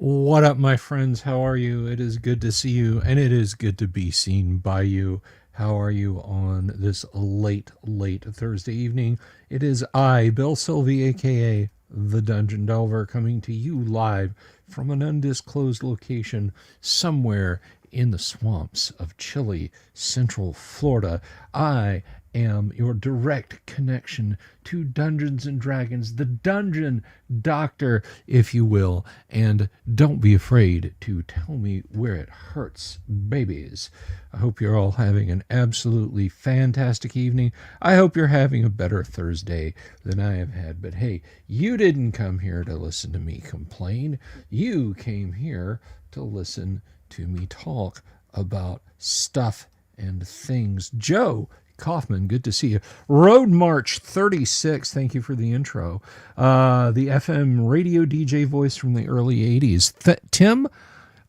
What up, my friends? How are you? It is good to see you, and it is good to be seen by you. How are you on this late Thursday evening? It is I, Bill Sylvie, aka The Dungeon Delver, coming to you live from an undisclosed location somewhere in the swamps of chilly Central Florida. I am your direct connection to Dungeons and Dragons, the Dungeon Doctor, if you will. And don't be afraid to tell me where it hurts, babies. I hope you're all having an absolutely fantastic evening. I hope you're having a better Thursday than I have had. But hey, you didn't come here to listen to me complain. You came here to listen to me talk about stuff and things. Joe Kaufman, good to see you. Road March 36, thank you for the intro. The FM radio DJ voice from the early 80s. Tim,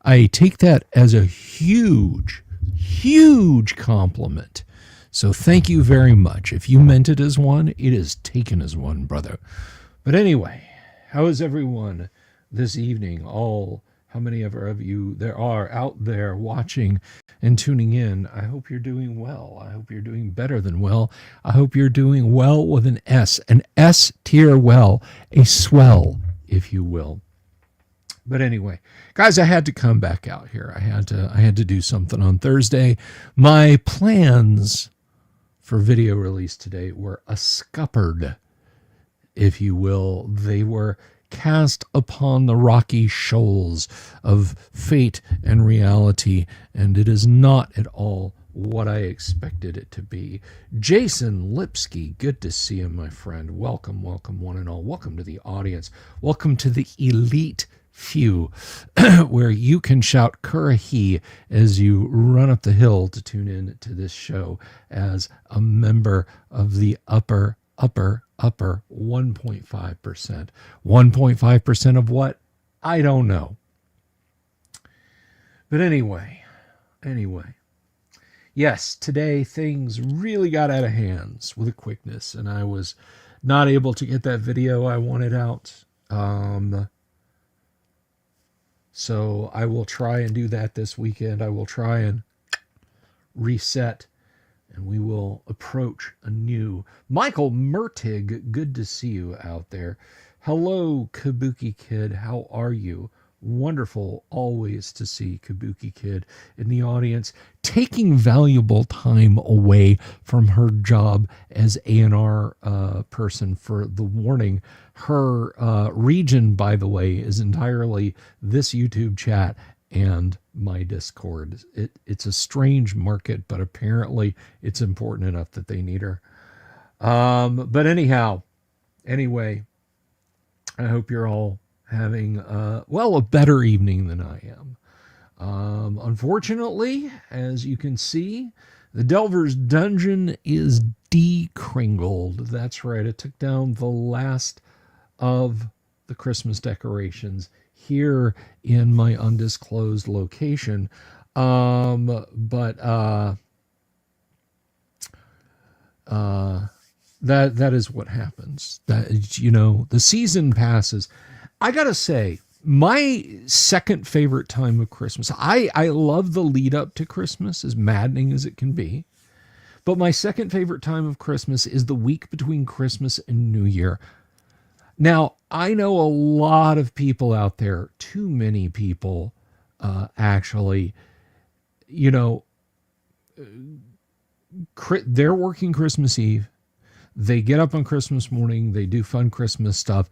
I take that as a huge compliment. So thank you very much. If you meant it as one, it is taken as one, brother. But anyway, how is everyone this evening? How many of you there are out there watching and tuning in? I hope you're doing well. I hope you're doing better than well. I hope you're doing well with an S tier well, a swell, if you will. But anyway, guys, I had to come back out here. I had to do something on Thursday. My plans for video release today were a scuppered, if you will. They were cast upon the rocky shoals of fate and reality, and it is not at all what I expected it to be. Jason Lipsky, good to see you, my friend. Welcome, one and all. Welcome to the audience. Welcome to the elite few, where you can shout Kurahi as you run up the hill to tune in to this show as a member of the upper 1.5%. 1.5% of what? I don't know. But anyway. Yes, today things really got out of hands with a quickness, and I was not able to get that video I wanted out. So I will try and do that this weekend. I will try and reset, and we will approach anew. Michael Mertig, good to see you out there. Hello, Kabuki Kid. How are you? Wonderful always to see Kabuki Kid in the audience, taking valuable time away from her job as A&R person for the warning. Her region, by the way, is entirely this YouTube chat and my Discord. It's a strange market, but apparently it's important enough that they need her. But anyway, I hope you're all having a better evening than I am. Unfortunately, as you can see, the Delver's Dungeon is decringled. That's right, it took down the last of the Christmas decorations here in my undisclosed location. That is what happens. That, you know, the season passes. I gotta say, my second favorite time of Christmas, I love the lead up to Christmas, as maddening as it can be. But my second favorite time of Christmas is the week between Christmas and New Year. Now, I know a lot of people out there, too many people, actually, you know, they're working Christmas Eve. They get up on Christmas morning. They do fun Christmas stuff.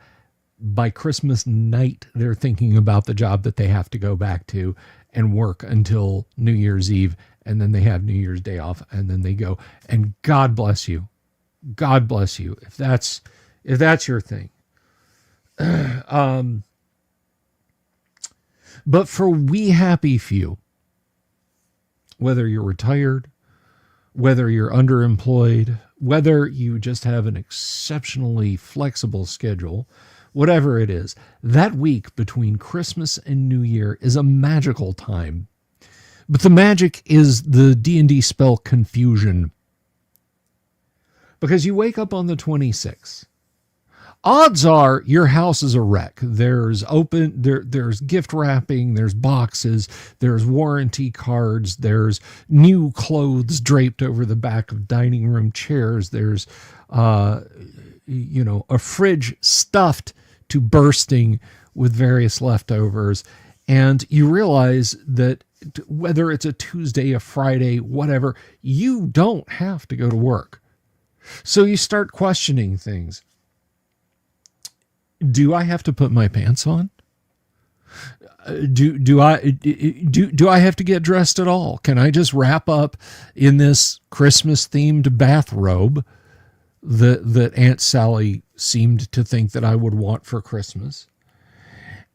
By Christmas night, they're thinking about the job that they have to go back to and work until New Year's Eve. And then they have New Year's Day off, and then they go. And God bless you. God bless you. If that's your thing. But for we happy few, whether you're retired, whether you're underemployed, whether you just have an exceptionally flexible schedule, whatever it is, that week between Christmas and New Year is a magical time. But the magic is the D&D spell confusion. Because you wake up on the 26th. odds are your house is a wreck. There's gift wrapping, there's boxes, there's warranty cards, there's new clothes draped over the back of dining room chairs, there's a fridge stuffed to bursting with various leftovers. And you realize that whether it's a Tuesday, a Friday, whatever, you don't have to go to work. So you start questioning things. Do I have to put my pants on? Do I have to get dressed at all? Can I just wrap up in this Christmas themed bathrobe that Aunt Sally seemed to think that I would want for Christmas,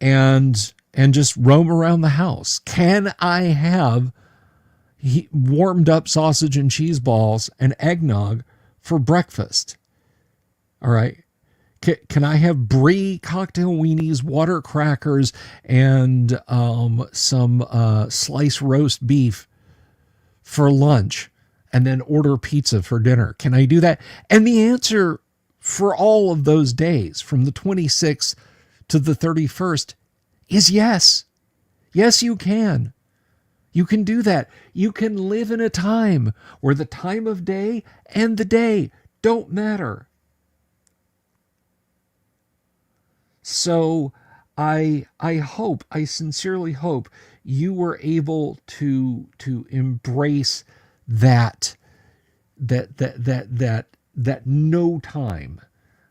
and just roam around the house? Can I have warmed up sausage and cheese balls and eggnog for breakfast? All right. Can I have brie cocktail weenies, water crackers, and some sliced roast beef for lunch, and then order pizza for dinner? Can I do that? And the answer for all of those days, from the 26th to the 31st, is yes. Yes, you can. You can do that. You can live in a time where the time of day and the day don't matter. So I sincerely hope you were able to embrace that no time,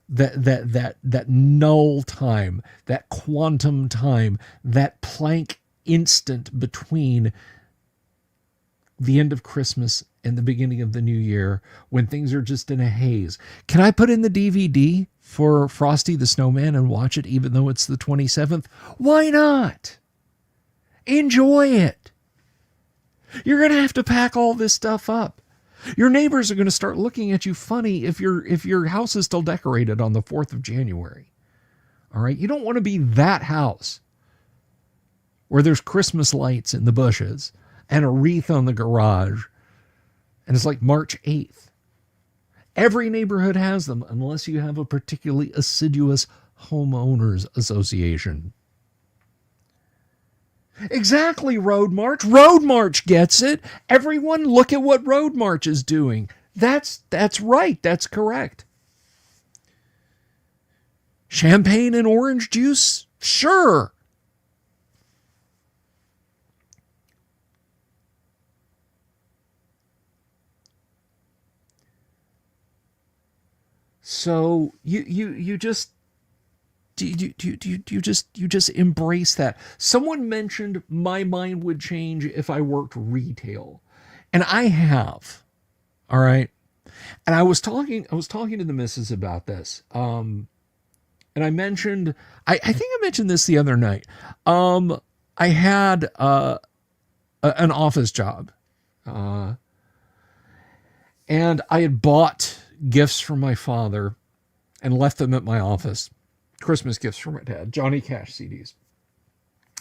that null time, that quantum time, that Planck instant between the end of Christmas and the beginning of the new year, when things are just in a haze. Can I put in the DVD for Frosty the Snowman and watch it even though it's the 27th? Why not? Enjoy it. You're going to have to pack all this stuff up. Your neighbors are going to start looking at you funny if your house is still decorated on the 4th of January. All right? You don't want to be that house where there's Christmas lights in the bushes and a wreath on the garage, and it's like March 8th. Every neighborhood has them, unless you have a particularly assiduous homeowners association. Exactly, Road March. Road March gets it. Everyone look at what Road March is doing. That's right. That's correct. Champagne and orange juice? Sure. So you just embrace that. Someone mentioned my mind would change if I worked retail, and I have. All right, and I was talking to the missus about this. And I mentioned, I think I mentioned this the other night. I had an office job, and I had bought gifts from my father and left them at my office. Christmas gifts from my dad, Johnny Cash CDs.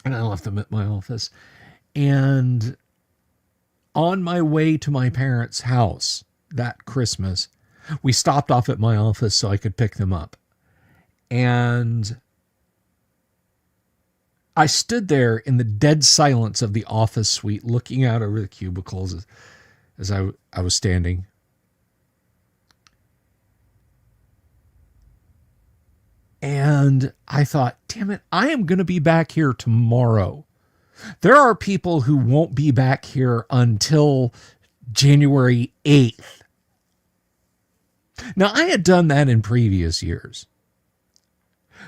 And I left them at my office. And on my way to my parents' house that Christmas, we stopped off at my office so I could pick them up. And I stood there in the dead silence of the office suite, looking out over the cubicles as I was standing. And I thought, damn it, I am going to be back here tomorrow. There are people who won't be back here until January 8th. Now, I had done that in previous years.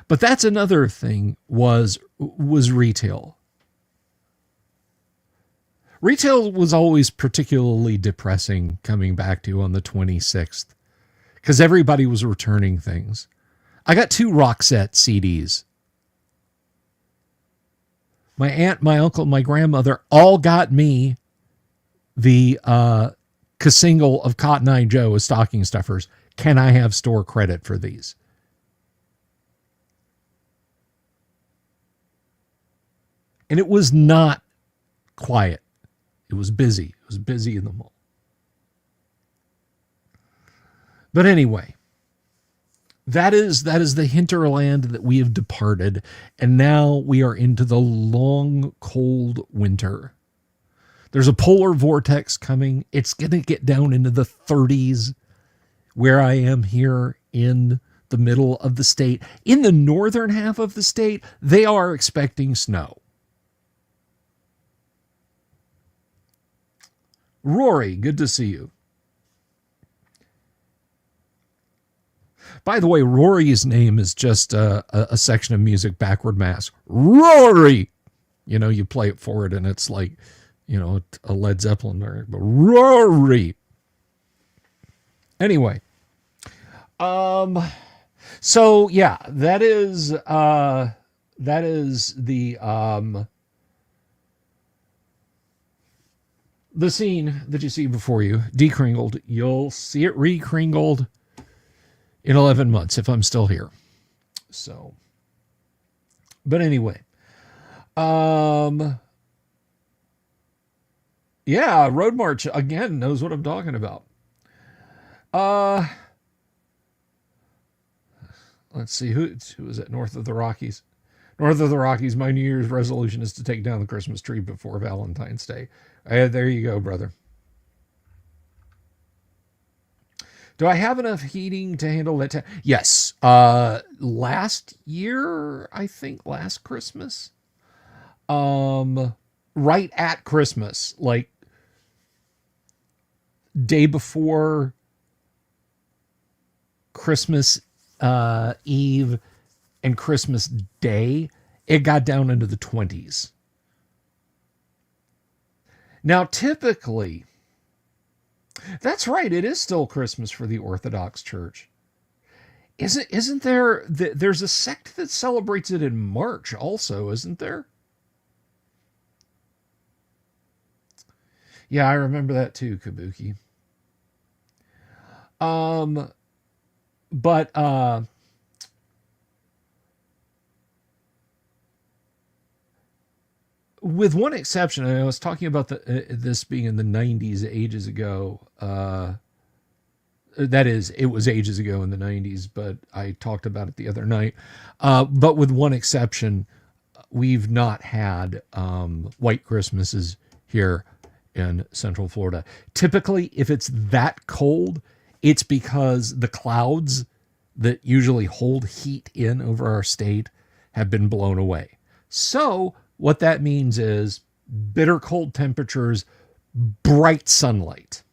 But that's another thing was retail. Retail was always particularly depressing coming back to on the 26th because everybody was returning things. I got 2 Roxette CDs. My aunt, my uncle, my grandmother all got me the single of Cotton Eye Joe as stocking stuffers. Can I have store credit for these? And it was not quiet. It was busy. It was busy in the mall. But anyway, That is the hinterland that we have departed, and now we are into the long, cold winter. There's a polar vortex coming. It's going to get down into the 30s where I am here in the middle of the state. In the northern half of the state, they are expecting snow. Rory, good to see you. By the way, Rory's name is just a section of music backward mass. Rory! You know, you play it forward and it's like, you know, a Led Zeppelin lyric. But Rory! Anyway. So, yeah, that is the scene that you see before you, decringled. You'll see it recringled in 11 months if I'm still here. So, but anyway, yeah, Road March again knows what I'm talking about. Let's see, who is it? North of the Rockies. North of the Rockies, my New Year's resolution is to take down the Christmas tree before Valentine's Day. There you go, brother. Do I have enough heating to handle that? Yes. Last year, I think last Christmas, right at Christmas, like day before Christmas Eve and Christmas Day, it got down into the 20s. Now, typically, that's right, it is still Christmas for the Orthodox Church. Isn't there, there's a sect that celebrates it in March also, isn't there? Yeah, I remember that too, Kabuki. But with one exception, I was talking about this being in the 90s ages ago. That is, it was ages ago in the 90s, but I talked about it the other night. But with one exception, we've not had white Christmases here in Central Florida. Typically, if it's that cold, it's because the clouds that usually hold heat in over our state have been blown away. So what that means is bitter cold temperatures, bright sunlight.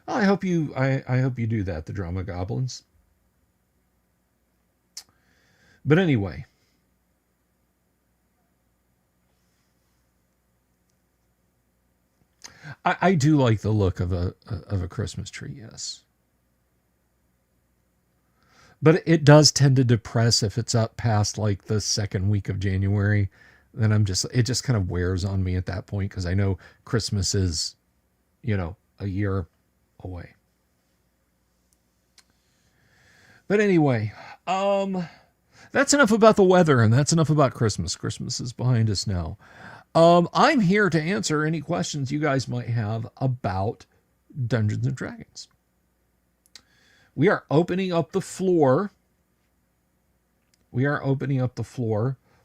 Well, I hope you do that, the Drama Goblins. But anyway, I do like the look of a Christmas tree, yes. But it does tend to depress if it's up past like the second week of January. Then it just kind of wears on me at that point because I know Christmas is, a year away. But anyway, that's enough about the weather and that's enough about Christmas. Christmas is behind us now. I'm here to answer any questions you guys might have about Dungeons and Dragons. We are opening up the floor.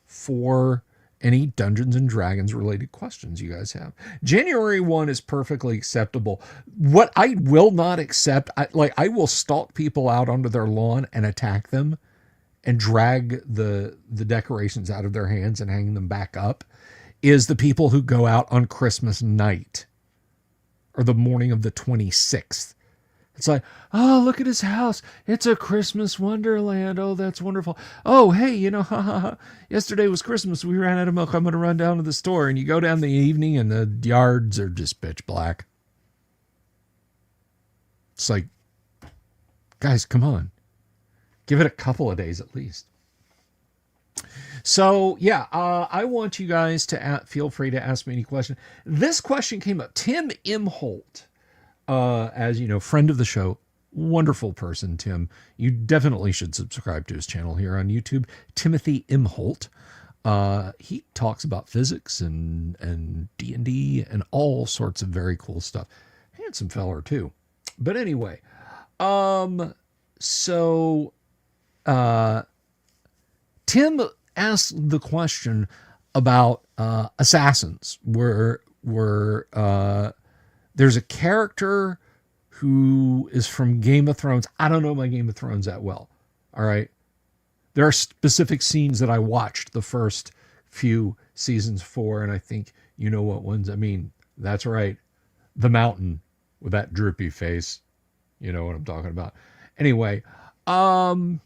For any Dungeons and Dragons related questions you guys have. January 1 is perfectly acceptable. What I will not accept, I will stalk people out onto their lawn and attack them and drag the decorations out of their hands and hang them back up, is the people who go out on Christmas night or the morning of the 26th. It's like, oh, look at his house. It's a Christmas wonderland. Oh, that's wonderful. Oh, hey, yesterday was Christmas. We ran out of milk. I'm going to run down to the store. And you go down in the evening and the yards are just pitch black. It's like, guys, come on. Give it a couple of days at least. So, yeah, I want you guys to feel free to ask me any question. This question came up. Tim Imholt. As you know, friend of the show, wonderful person, Tim. You definitely should subscribe to his channel here on YouTube, Timothy Imholt. He talks about physics and D&D and all sorts of very cool stuff. Handsome feller too. But anyway, so Tim asked the question about assassins, where there's a character who is from Game of Thrones. I don't know my Game of Thrones that well. All right. There are specific scenes that I watched the first few seasons for, and I think you know what ones I mean. That's right. The Mountain with that droopy face. You know what I'm talking about. Anyway, but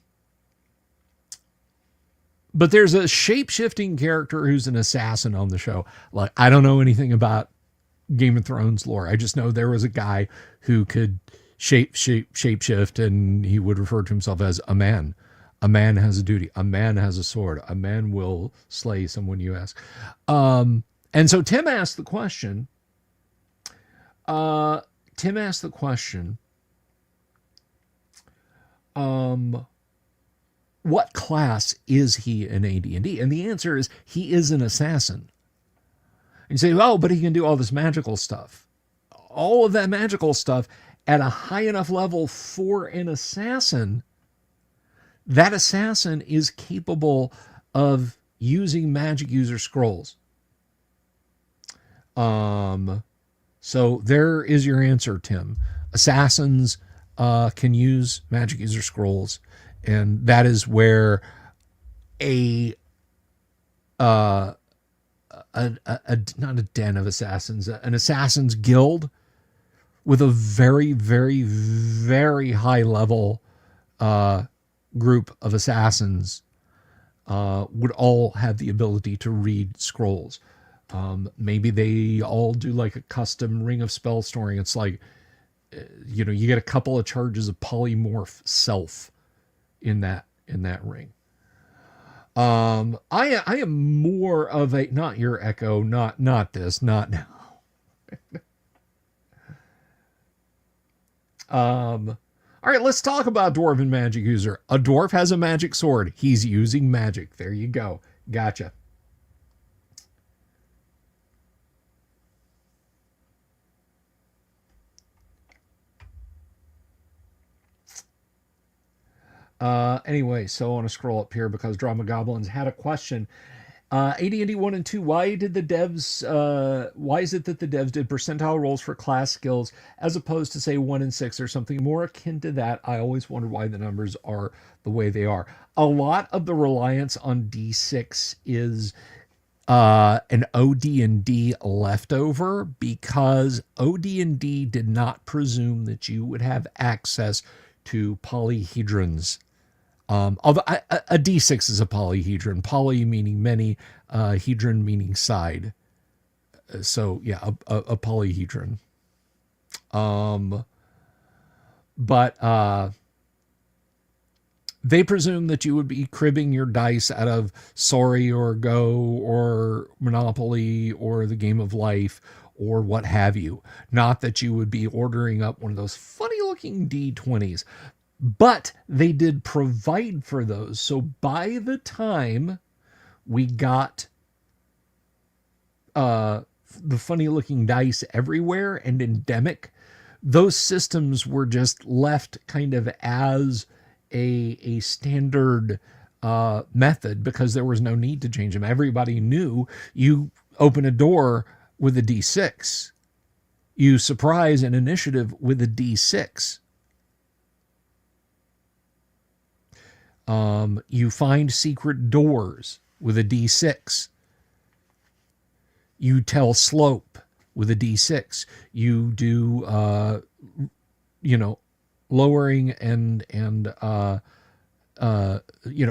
there's a shape-shifting character who's an assassin on the show. Like, I don't know anything about Game of Thrones lore. I just know there was a guy who could shape-shift, and he would refer to himself as a man. A man has a duty. A man has a sword. A man will slay someone you ask. And so Tim asked the question. What class is he in AD&D? And the answer is he is an assassin. And you say, oh, but he can do all this magical stuff. All of that magical stuff at a high enough level for an assassin. That assassin is capable of using magic user scrolls. So there is your answer, Tim. Assassins can use magic user scrolls, and that is where not a den of assassins, an assassin's guild with a very, very, very high level group of assassins would all have the ability to read scrolls. Maybe they all do like a custom ring of spell storing. It's like, you get a couple of charges of polymorph self in that ring. I am more of a, not your echo, not this, not now. All right, let's talk about Dwarven Magic User. A dwarf has a magic sword. He's using magic. There you go. Gotcha. Anyway, so I want to scroll up here because Drama Goblins had a question. AD&D 1 and 2, why is it that the devs did percentile rolls for class skills as opposed to, say, 1 and 6 or something more akin to that? I always wondered why the numbers are the way they are. A lot of the reliance on D6 is an OD&D leftover because OD&D did not presume that you would have access to polyhedrons. Although a D6 is a polyhedron, poly meaning many, hedron meaning side. So yeah, a polyhedron. But they presume that you would be cribbing your dice out of Sorry or Go or Monopoly or the Game of Life or what have you. Not that you would be ordering up one of those funny looking D20s. But they did provide for those. So by the time we got the funny looking dice everywhere and endemic, those systems were just left kind of as a standard method because there was no need to change them. Everybody knew you open a door with a D6. You surprise an initiative with a D6. You find secret doors with a D6. You tell slope with a D6. You do, lowering and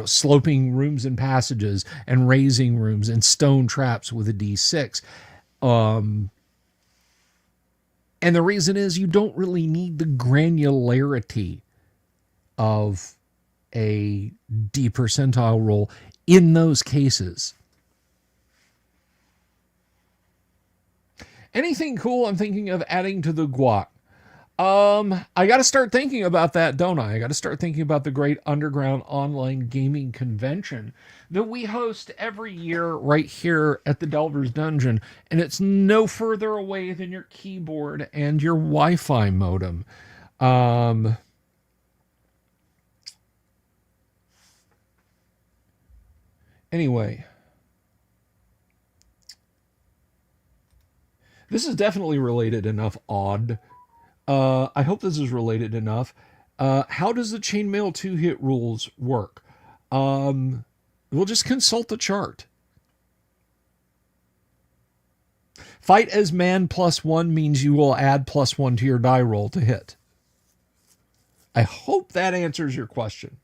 sloping rooms and passages and raising rooms and stone traps with a D6. And the reason is you don't really need the granularity of a D percentile roll in those cases. Anything cool I'm thinking of adding to the guac? I got to start thinking about that, don't I? I got to start thinking about the Great Underground Online Gaming Convention that we host every year right here at the Delver's Dungeon, and it's no further away than your keyboard and your Wi-Fi modem. Anyway, this is definitely related enough. Odd. I hope this is related enough. How does the chainmail 2-hit rules work? We'll just consult the chart. Fight as man +1 means you will add +1 to your die roll to hit. I hope that answers your question.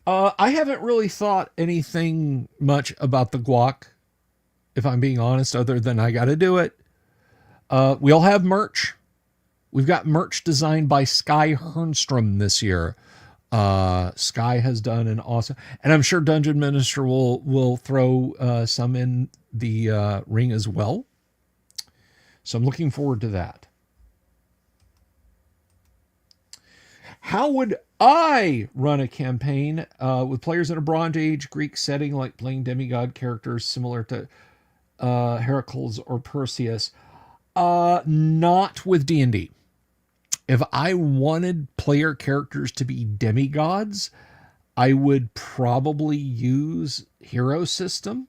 I haven't really thought anything much about the guac, if I'm being honest, other than I got to do it. We all have merch. We've got merch designed by Sky Hernstrom this year. Sky has done an awesome, and I'm sure Dungeon Minister will throw some in the ring as well. So I'm looking forward to that. How would I run a campaign with players in a Bronze Age Greek setting, like playing demigod characters similar to Heracles or Perseus? Not with D&D. If I wanted player characters to be demigods, I would probably use Hero System,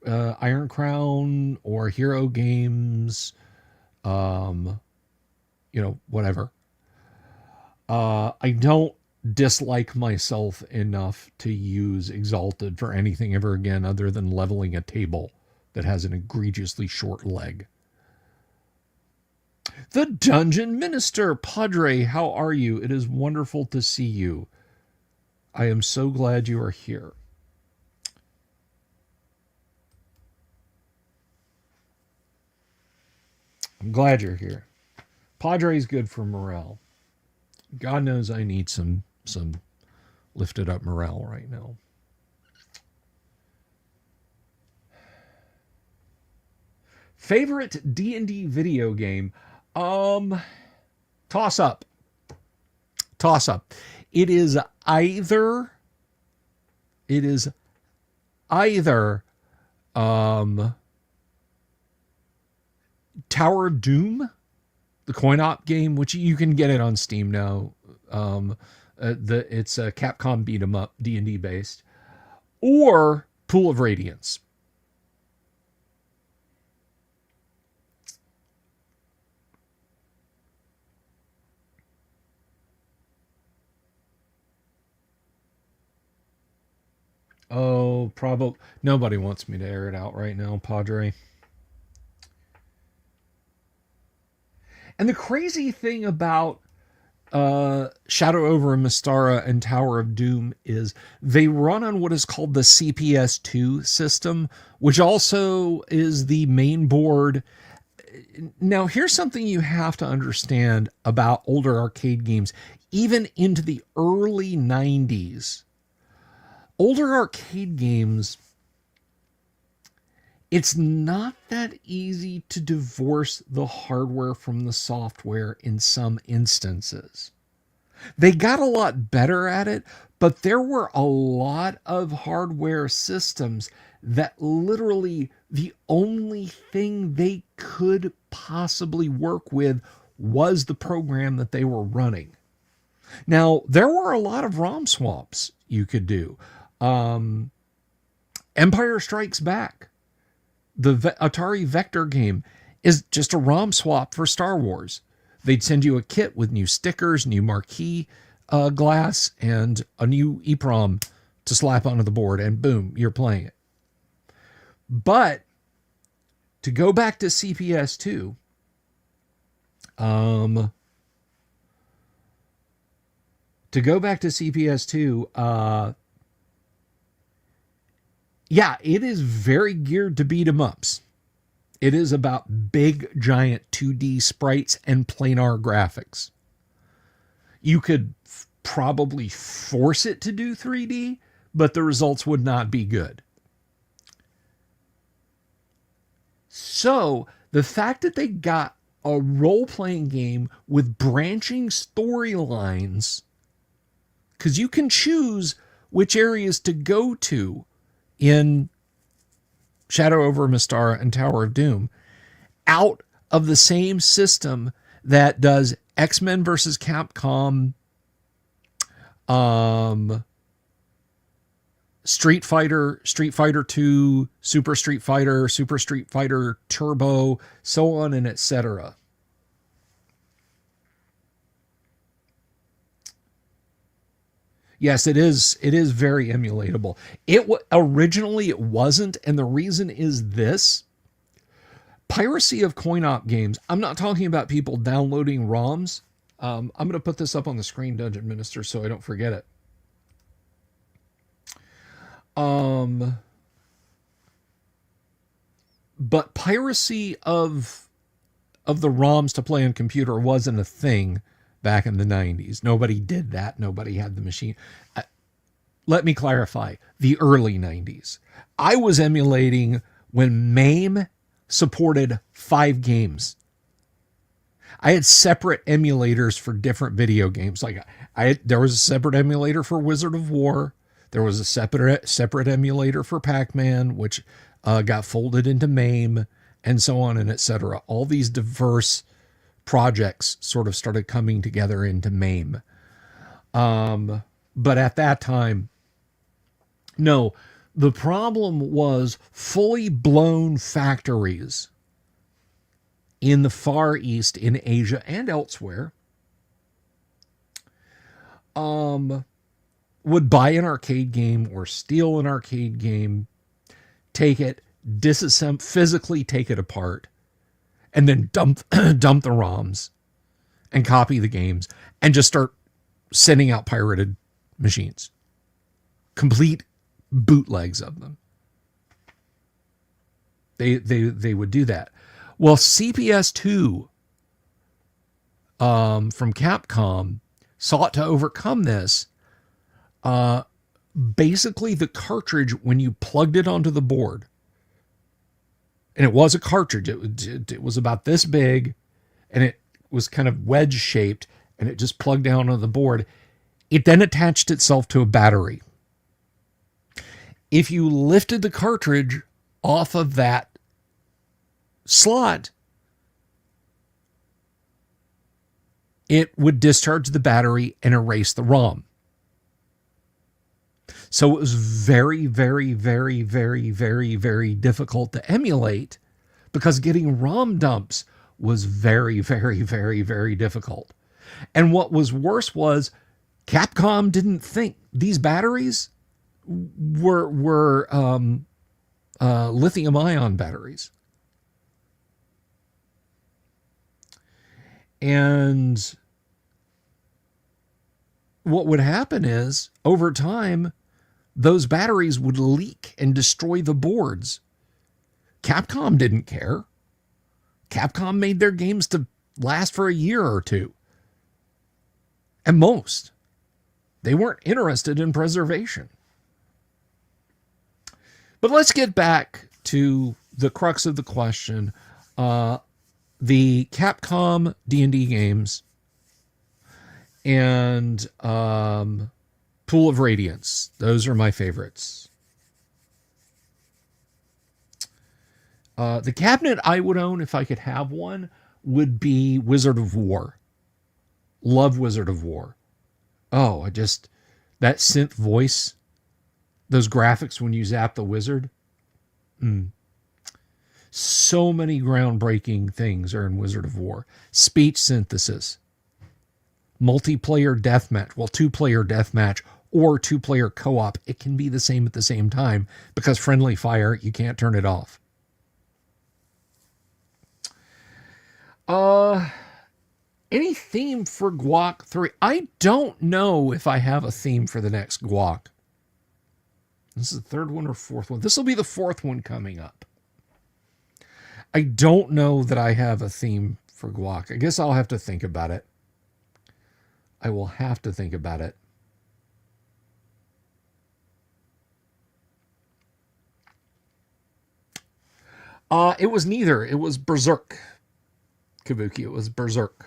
Iron Crown, or Hero Games, whatever. I don't dislike myself enough to use Exalted for anything ever again other than leveling a table that has an egregiously short leg. The Dungeon Minister, Padre, how are you? It is wonderful to see you. I am so glad you are here. I'm glad you're here. Padre's good for morale. God knows I need some lifted up morale right now. Favorite D&D video game? Toss up. It is either Tower of Doom, the coin-op game, which you can get it on Steam now. It's a Capcom beat 'em up, D&D based, or Pool of Radiance. Oh, probably nobody wants me to air it out right now, Padre. And the crazy thing about Shadow over Mystara and Tower of Doom is they run on what is called the CPS2 system, which also is the main board. Now, here's something you have to understand about older arcade games, even into the early 90s. Older arcade games, it's not that easy to divorce the hardware from the software in some instances. They got a lot better at it, but there were a lot of hardware systems that literally the only thing they could possibly work with was the program that they were running. Now, there were a lot of ROM swaps you could do. Empire Strikes Back, the Atari Vector game, is just a ROM swap for Star Wars. They'd send you a kit with new stickers, new marquee glass, and a new EEPROM to slap onto the board, and boom, you're playing it. But to go back to CPS2, yeah, it is very geared to beat 'em ups. It is about big, giant 2D sprites and planar graphics. You could probably force it to do 3D, but the results would not be good. So, the fact that they got a role-playing game with branching storylines, because you can choose which areas to go to in Shadow over Mystara and Tower of Doom, out of the same system that does X-Men versus Capcom, Street Fighter, Street Fighter 2, Super Street Fighter Turbo, so on and etc. Yes, it is. It is very emulatable. Originally it wasn't, and the reason is this: piracy of coin-op games. I'm not talking about people downloading ROMs. I'm going to put this up on the screen, Dungeon Minister, so I don't forget it. But piracy of the ROMs to play on computer wasn't a thing back in the 90s. Nobody did that. Nobody had the machine. Let me clarify. The early 90s. I was emulating when MAME supported 5 games. I had separate emulators for different video games. Like there was a separate emulator for Wizard of War. There was a separate emulator for Pac-Man, which got folded into MAME, and so on and etc. All these diverse projects sort of started coming together into MAME. But at that time, no, the problem was fully blown factories in the Far East, in Asia and elsewhere, would buy an arcade game or steal an arcade game, take it, disassemble, physically take it apart, and then dump the ROMs and copy the games and just start sending out pirated machines. Complete bootlegs of them. They would do that. Well, CPS2 from Capcom sought to overcome this. Basically, the cartridge, when you plugged it onto the board, and it was a cartridge, it was about this big, and it was kind of wedge shaped, and it just plugged down on the board. It then attached itself to a battery. If you lifted the cartridge off of that slot, it would discharge the battery and erase the ROM. So it was very, very, very, very, very, very difficult to emulate, because getting ROM dumps was very, very, very, very difficult. And what was worse was Capcom didn't think these batteries were lithium-ion batteries. And what would happen is, over time, those batteries would leak and destroy the boards. Capcom didn't care. Capcom made their games to last for a year or two. At most. They weren't interested in preservation. But let's get back to the crux of the question. The Capcom D&D games and Pool of Radiance. Those are my favorites. The cabinet I would own, if I could have one, would be Wizard of War. Love Wizard of War. Oh, that synth voice, those graphics when you zap the wizard. So many groundbreaking things are in Wizard of War. Speech synthesis. Multiplayer deathmatch. Well, 2-player deathmatch or 2-player co-op. It can be the same at the same time, because friendly fire, you can't turn it off. Any theme for Guac 3? I don't know if I have a theme for the next Guac. This is the third one or fourth one. This will be the fourth one coming up. I don't know that I have a theme for Guac. I guess I'll have to think about it. I will have to think about it. It was neither. It was Berserk. Kabuki, it was Berserk.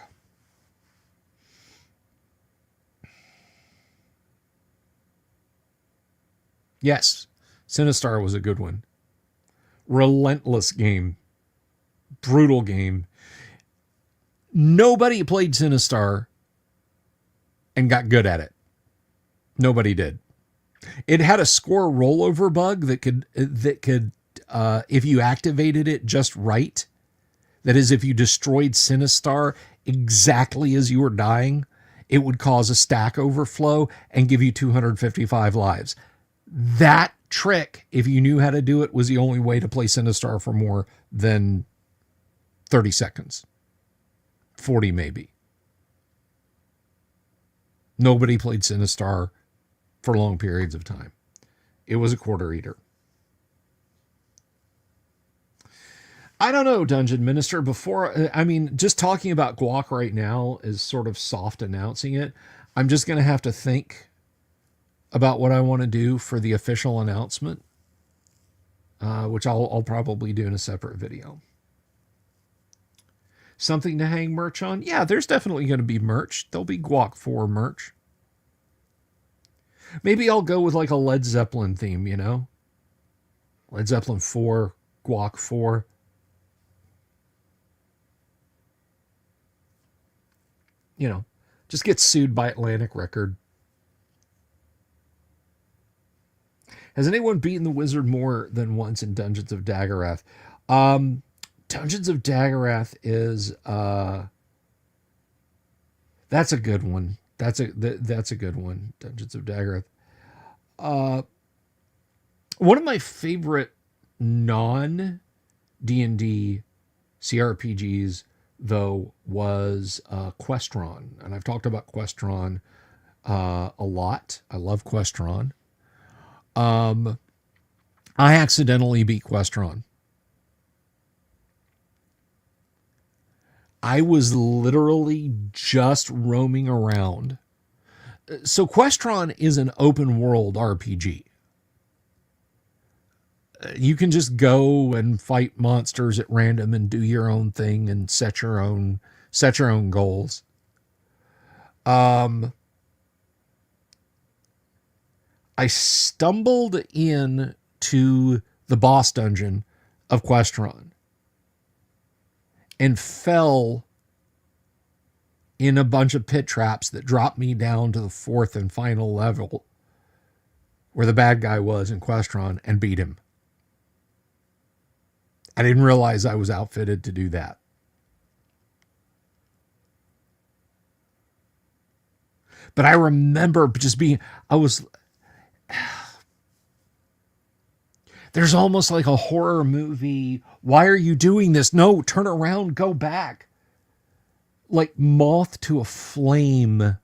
Yes, Sinistar was a good one. Relentless game. Brutal game. Nobody played Sinistar and got good at it. Nobody did. It had a score rollover bug that could if you activated it just right, that is, if you destroyed Sinistar exactly as you were dying, it would cause a stack overflow and give you 255 lives. That trick, if you knew how to do it, was the only way to play Sinistar for more than 30 seconds. 40 maybe. Nobody played Sinistar for long periods of time. It was a quarter eater. I don't know, Dungeon Minister. Just talking about guac right now is sort of soft announcing it. I'm just going to have to think about what I want to do for the official announcement, which I'll probably do in a separate video. Something to hang merch on? Yeah, there's definitely going to be merch. There'll be Guac 4 merch. Maybe I'll go with like a Led Zeppelin theme, you know? Led Zeppelin 4, Guac 4. You know, just get sued by Atlantic Record. Has anyone beaten the wizard more than once in Dungeons of Daggerath? Dungeons of Daggerath is that's a good one. That's a good one. Dungeons of Daggerath. One of my favorite non D&D CRPGs though was Questron, and I've talked about Questron a lot. I love Questron. I accidentally beat Questron. I was literally just roaming around. So Questron is an open world RPG. You can just go and fight monsters at random and do your own thing and set your own goals. I stumbled in to the boss dungeon of Questron and fell in a bunch of pit traps that dropped me down to the 4th and final level where the bad guy was in Questron and beat him. I didn't realize I was outfitted to do that. But I remember just there's almost like a horror movie. Why are you doing this? No, turn around, go back. Like moth to a flame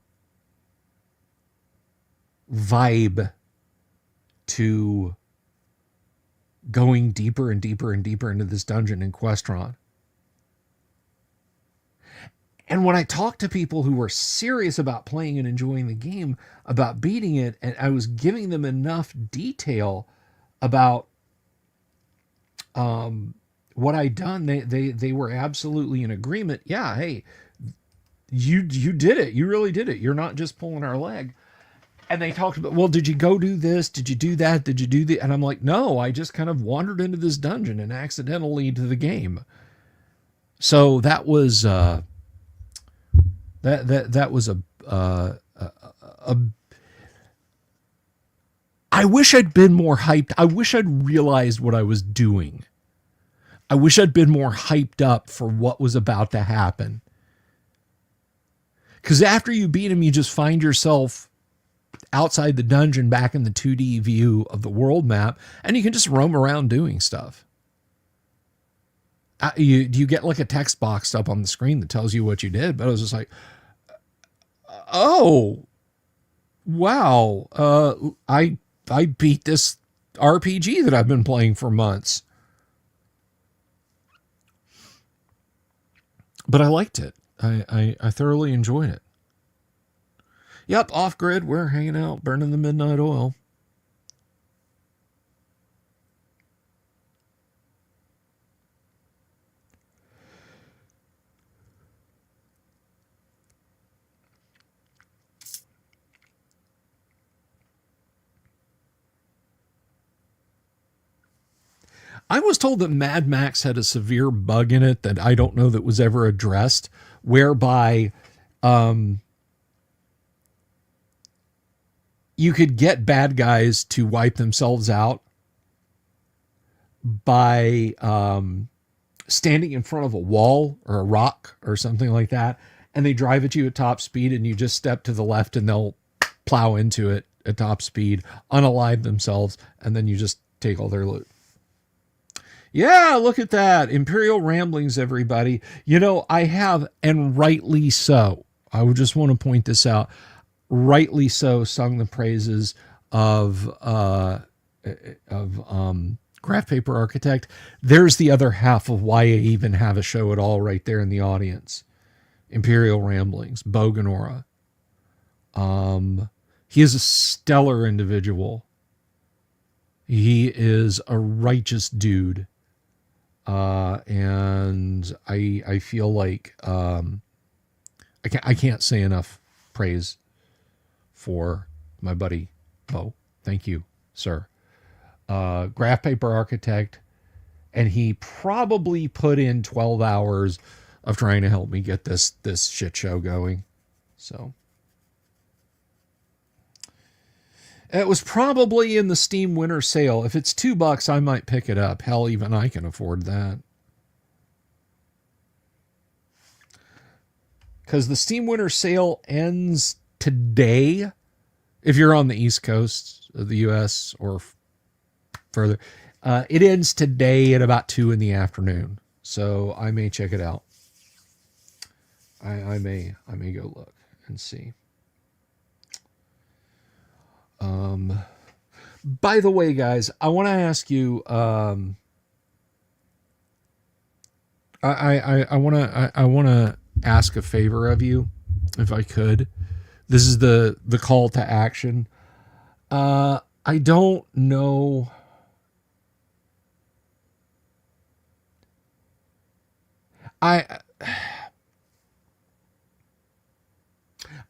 vibe to going deeper and deeper and deeper into this dungeon in Questron. And when I talked to people who were serious about playing and enjoying the game, about beating it, and I was giving them enough detail about what I'd done, they were absolutely in agreement. Yeah, hey, you did it. You really did it. You're not just pulling our leg. And they talked about, well, did you go do this? Did you do that? Did you do the? And I'm like, no, I just kind of wandered into this dungeon and accidentally to the game. So that was that was a I wish I'd been more hyped. I wish I'd realized what I was doing. I wish I'd been more hyped up for what was about to happen. Because after you beat him, you just find yourself outside the dungeon back in the 2D view of the world map, and you can just roam around doing stuff. You get like a text box up on the screen that tells you what you did, but I was just like, oh, wow, I beat this RPG that I've been playing for months. But I liked it. I thoroughly enjoyed it. Yep, off grid, we're hanging out, burning the midnight oil. I was told that Mad Max had a severe bug in it that I don't know that was ever addressed, whereby you could get bad guys to wipe themselves out by standing in front of a wall or a rock or something like that, and they drive at you at top speed, and you just step to the left and they'll plow into it at top speed, unalive themselves, and then you just take all their loot. Yeah, look at that. Imperial Ramblings, everybody. You know, I have, and rightly so, I would just want to point this out, rightly so, sung the praises of Graph Paper Architect. There's the other half of why I even have a show at all right there in the audience. Imperial Ramblings, Boganora. He is a stellar individual. He is a righteous dude. And I feel like I can't say enough praise for my buddy Bo. Thank you, sir. Graph Paper Architect, and he probably put in 12 hours of trying to help me get this shit show going. So it was probably in the Steam Winter Sale. If it's $2, I might pick it up. Hell, even I can afford that. Because the Steam Winter Sale ends today. If you're on the East Coast of the U.S. or further, it ends today at about 2 in the afternoon. So I may check it out. I may go look and see. By the way, guys, I want to ask you. I want to ask a favor of you, if I could. This is the call to action. I don't know.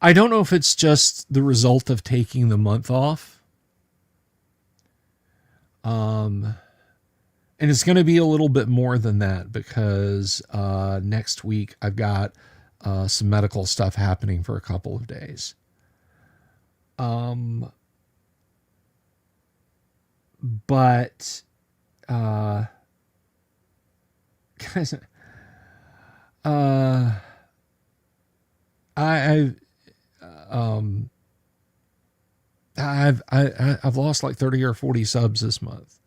I don't know if it's just the result of taking the month off. And it's going to be a little bit more than that because next week I've got some medical stuff happening for a couple of days. But guys, I've lost like 30 or 40 subs this month.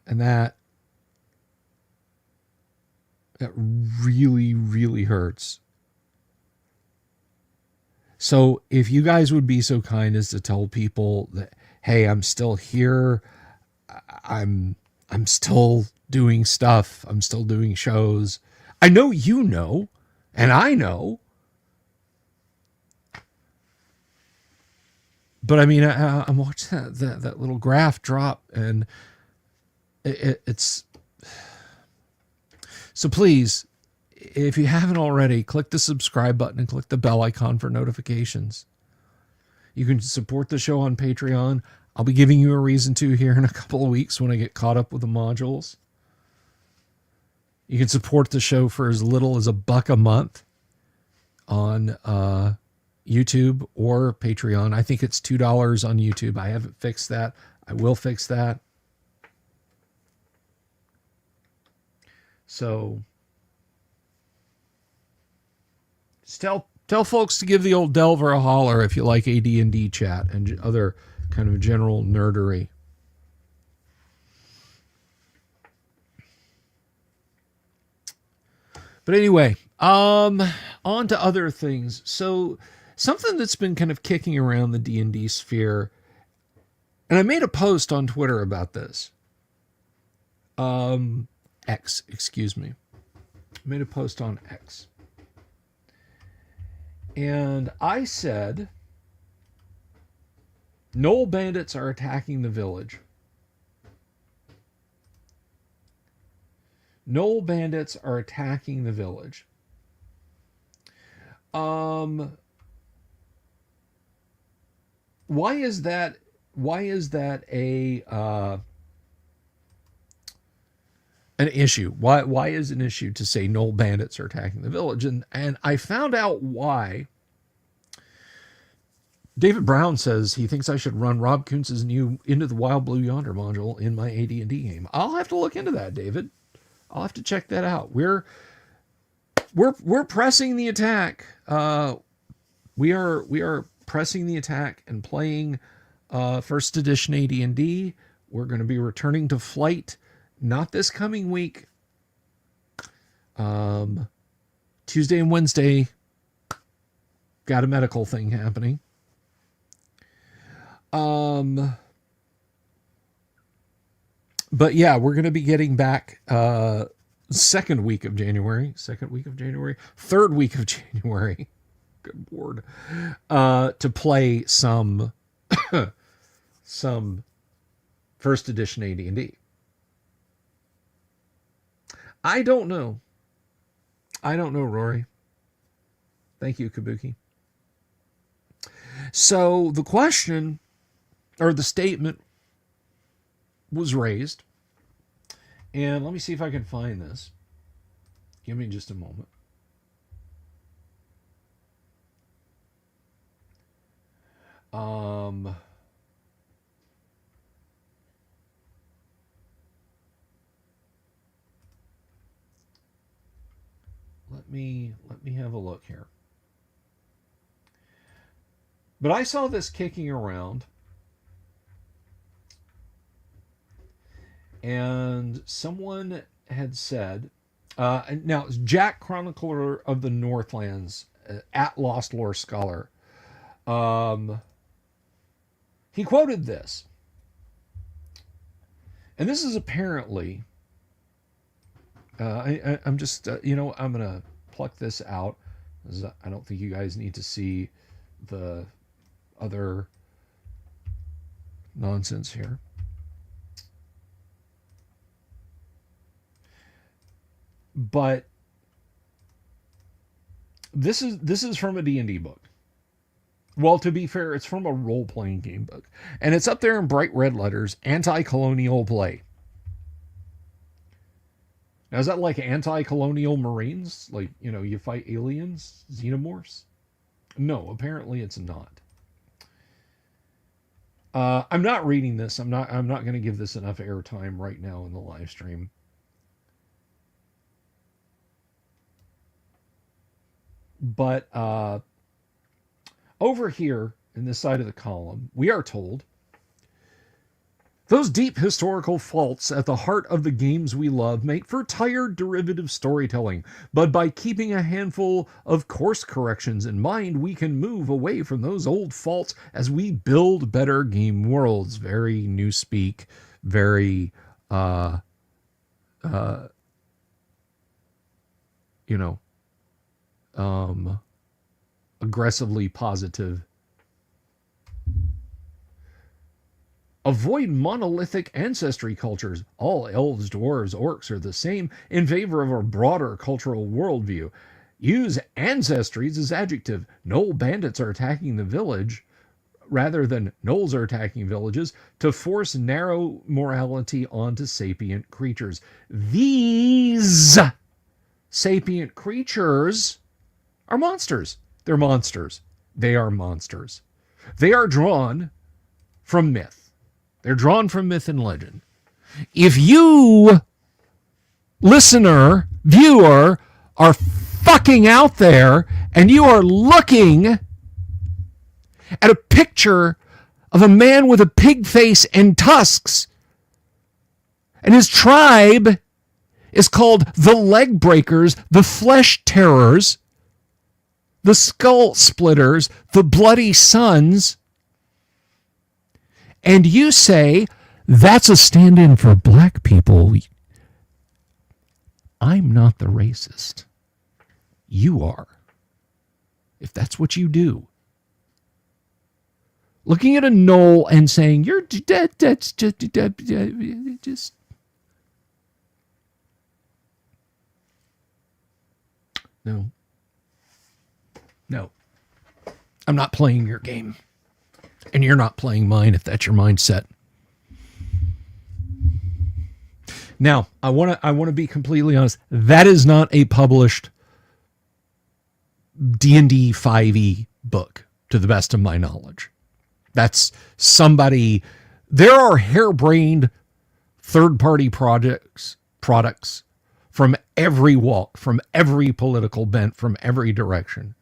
And that really, really hurts. So if you guys would be so kind as to tell people that, hey, I'm still here. I'm still doing stuff. I'm still doing shows. I know you know, and I know. But I mean, I'm watching that little graph drop, and it's so. Please, if you haven't already, click the subscribe button and click the bell icon for notifications. You can support the show on Patreon. I'll be giving you a reason to here in a couple of weeks when I get caught up with the modules. You can support the show for as little as $1 a month on YouTube or Patreon. I think it's $2 on YouTube. I haven't fixed that. I will fix that. So just tell folks to give the old Delver a holler if you like AD&D chat and other kind of general nerdery. But anyway, on to other things. So something that's been kind of kicking around the D&D sphere, and I made a post on Twitter about this. X, excuse me. I made a post on X. And I said, Knoll bandits are attacking the village. Knoll bandits are attacking the village. Why is that a an issue. Why is an issue to say Knoll bandits are attacking the village? And I found out why. David Brown says he thinks I should run Rob Kuntz's new Into the Wild Blue Yonder module in my AD&D game. I'll have to look into that, David. I'll have to check that out. We're pressing the attack. We are pressing the attack and playing first edition AD&D. We're going to be returning to Flight, not this coming week. Tuesday and Wednesday, got a medical thing happening. But yeah, we're going to be getting back third week of January, good Lord, to play some first edition AD&D. I don't know, Rory. Thank you, Kabuki. So the question, or the statement, was raised, and let me see if I can find this. Give me just a moment. Let me have a look here. But I saw this kicking around, and someone had said, now it's Jack, Chronicler of the Northlands, at Lost Lore Scholar. He quoted this, and this is apparently, I'm just, I'm going to pluck this out. I don't think you guys need to see the other nonsense here. But this is from a D&D book. Well, to be fair, it's from a role-playing game book. And it's up there in bright red letters, anti-colonial play. Now, is that like anti-colonial Marines? Like, you fight aliens? Xenomorphs? No, apparently it's not. I'm not reading this. I'm not going to give this enough airtime right now in the live stream. But over here in this side of the column, we are told, those deep historical faults at the heart of the games we love make for tired derivative storytelling, but by keeping a handful of course corrections in mind, we can move away from those old faults as we build better game worlds. Very newspeak, very aggressively positive. Avoid monolithic ancestry cultures. All elves, dwarves, orcs are the same in favor of a broader cultural worldview. Use ancestries as adjective. Knoll bandits are attacking the village rather than gnolls are attacking villages to force narrow morality onto sapient creatures. These sapient creatures are monsters. They're monsters. They are monsters. They are drawn from myth. They're drawn from myth and legend. If you, listener, viewer, are fucking out there and you are looking at a picture of a man with a pig face and tusks, and his tribe is called the Leg Breakers, the Flesh Terrors, the Skull Splitters, the Bloody Sons, and you say, that's a stand-in for black people, I'm not the racist. You are. If that's what you do. Looking at a gnoll and saying, you're dead, that's just... No. No. I'm not playing your game. And you're not playing mine if that's your mindset. Now, I want to be completely honest. That is not a published D&D 5e book, to the best of my knowledge. That's somebody. There are harebrained third-party products from every walk, from every political bent, from every direction.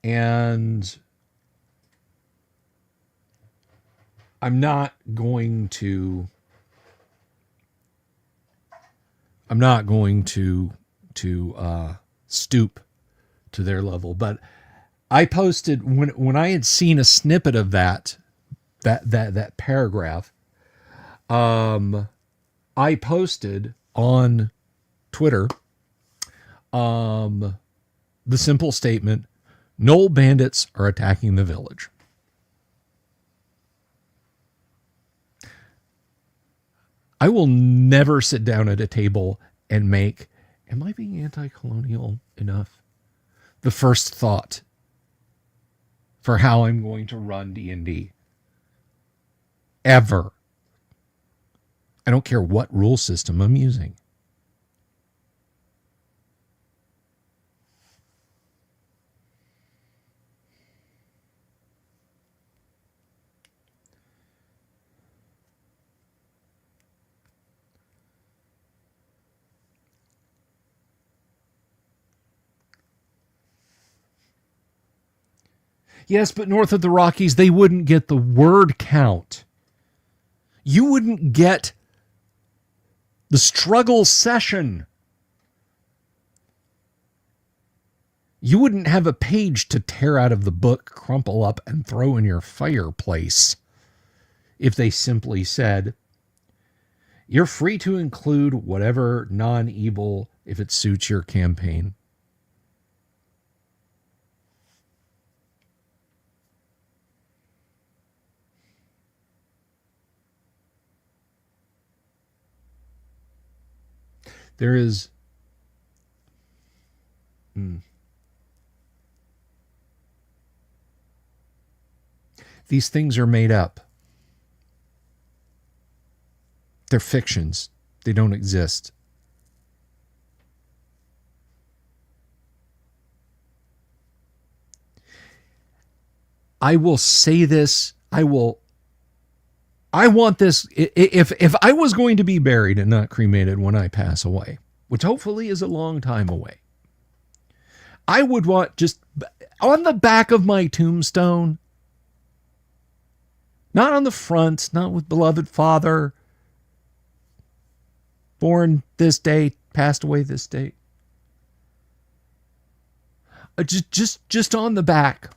And I'm not going to stoop to their level, but I posted when I had seen a snippet of that paragraph. I posted on Twitter the simple statement: Knoll bandits are attacking the village. I will never sit down at a table and make, am I being anti-colonial enough? The first thought for how I'm going to run D&D. Ever. I don't care what rule system I'm using. Yes, but north of the Rockies, they wouldn't get the word count. You wouldn't get the struggle session. You wouldn't have a page to tear out of the book, crumple up, and throw in your fireplace if they simply said, you're free to include whatever non-evil if it suits your campaign. There is these things are made up. They're fictions. They don't exist. I will say this. I want this. If I was going to be buried and not cremated when I pass away, which hopefully is a long time away, I would want just on the back of my tombstone, not on the front, not with beloved father, born this day, passed away this date. Just on the back,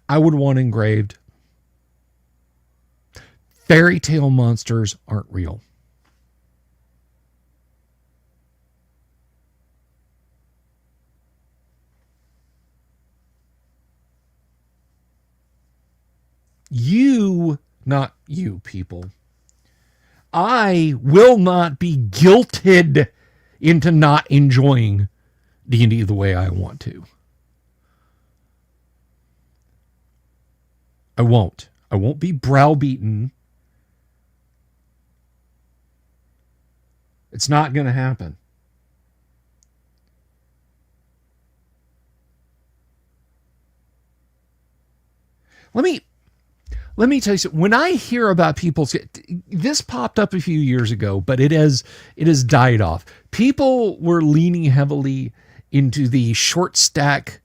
I would want engraved, fairy tale monsters aren't real. You, not you people, I will not be guilted into not enjoying D&D the way I want to. I won't. I won't be browbeaten. It's not going to happen. Let me tell you something. When I hear about people's, this popped up a few years ago, but it has died off. People were leaning heavily into the short stack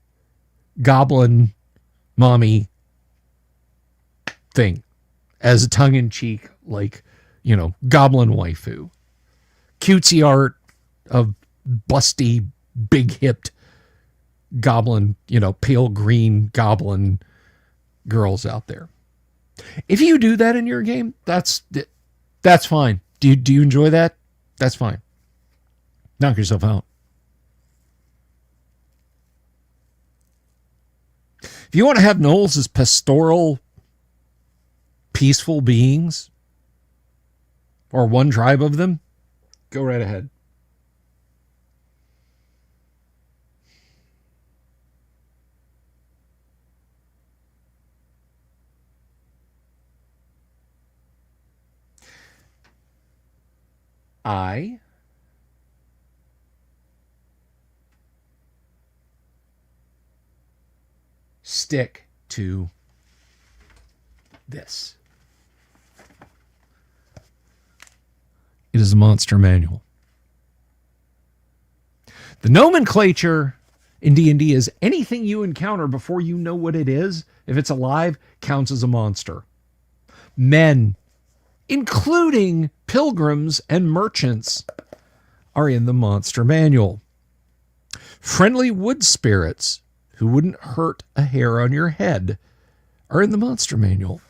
goblin mommy thing as a tongue-in-cheek, like, goblin waifu. Cutesy art of busty, big-hipped goblin, pale green goblin girls out there. If you do that in your game, that's fine. Do you enjoy that? That's fine. Knock yourself out. If you want to have gnolls as pastoral, peaceful beings, or one tribe of them, go right ahead. I stick to this. It is a monster manual. The nomenclature in D&D is anything you encounter before you know what it is. If it's alive, counts as a monster. Men, including pilgrims and merchants, are in the monster manual. Friendly wood spirits who wouldn't hurt a hair on your head are in the monster manual.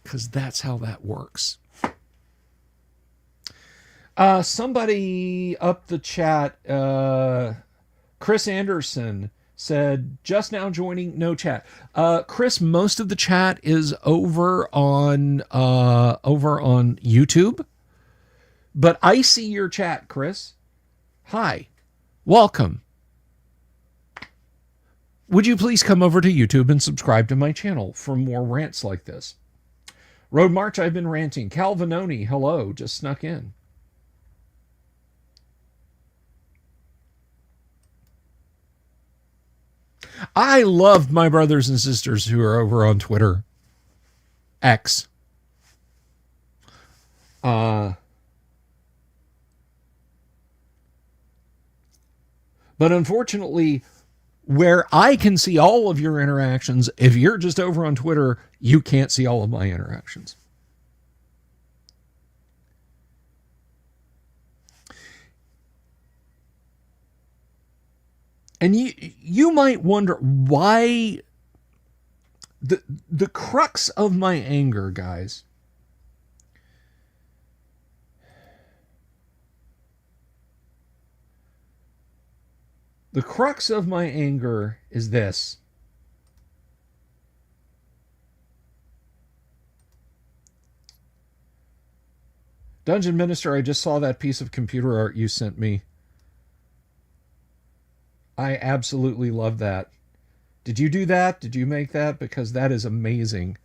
Because that's how that works. Somebody up the chat, Chris Anderson, said, just now joining, no chat. Chris, most of the chat is over on YouTube. But I see your chat, Chris. Hi. Welcome. Would you please come over to YouTube and subscribe to my channel for more rants like this? Road March, I've been ranting. Calvinoni, hello, just snuck in. I love my brothers and sisters who are over on Twitter. X. But unfortunately, where I can see all of your interactions, if you're just over on Twitter, you can't see all of my interactions. And you might wonder why the crux of my anger, guys, the crux of my anger is this. Dungeon Minister, I just saw that piece of computer art you sent me. I absolutely love that. Did you do that? Did you make that? Because that is amazing.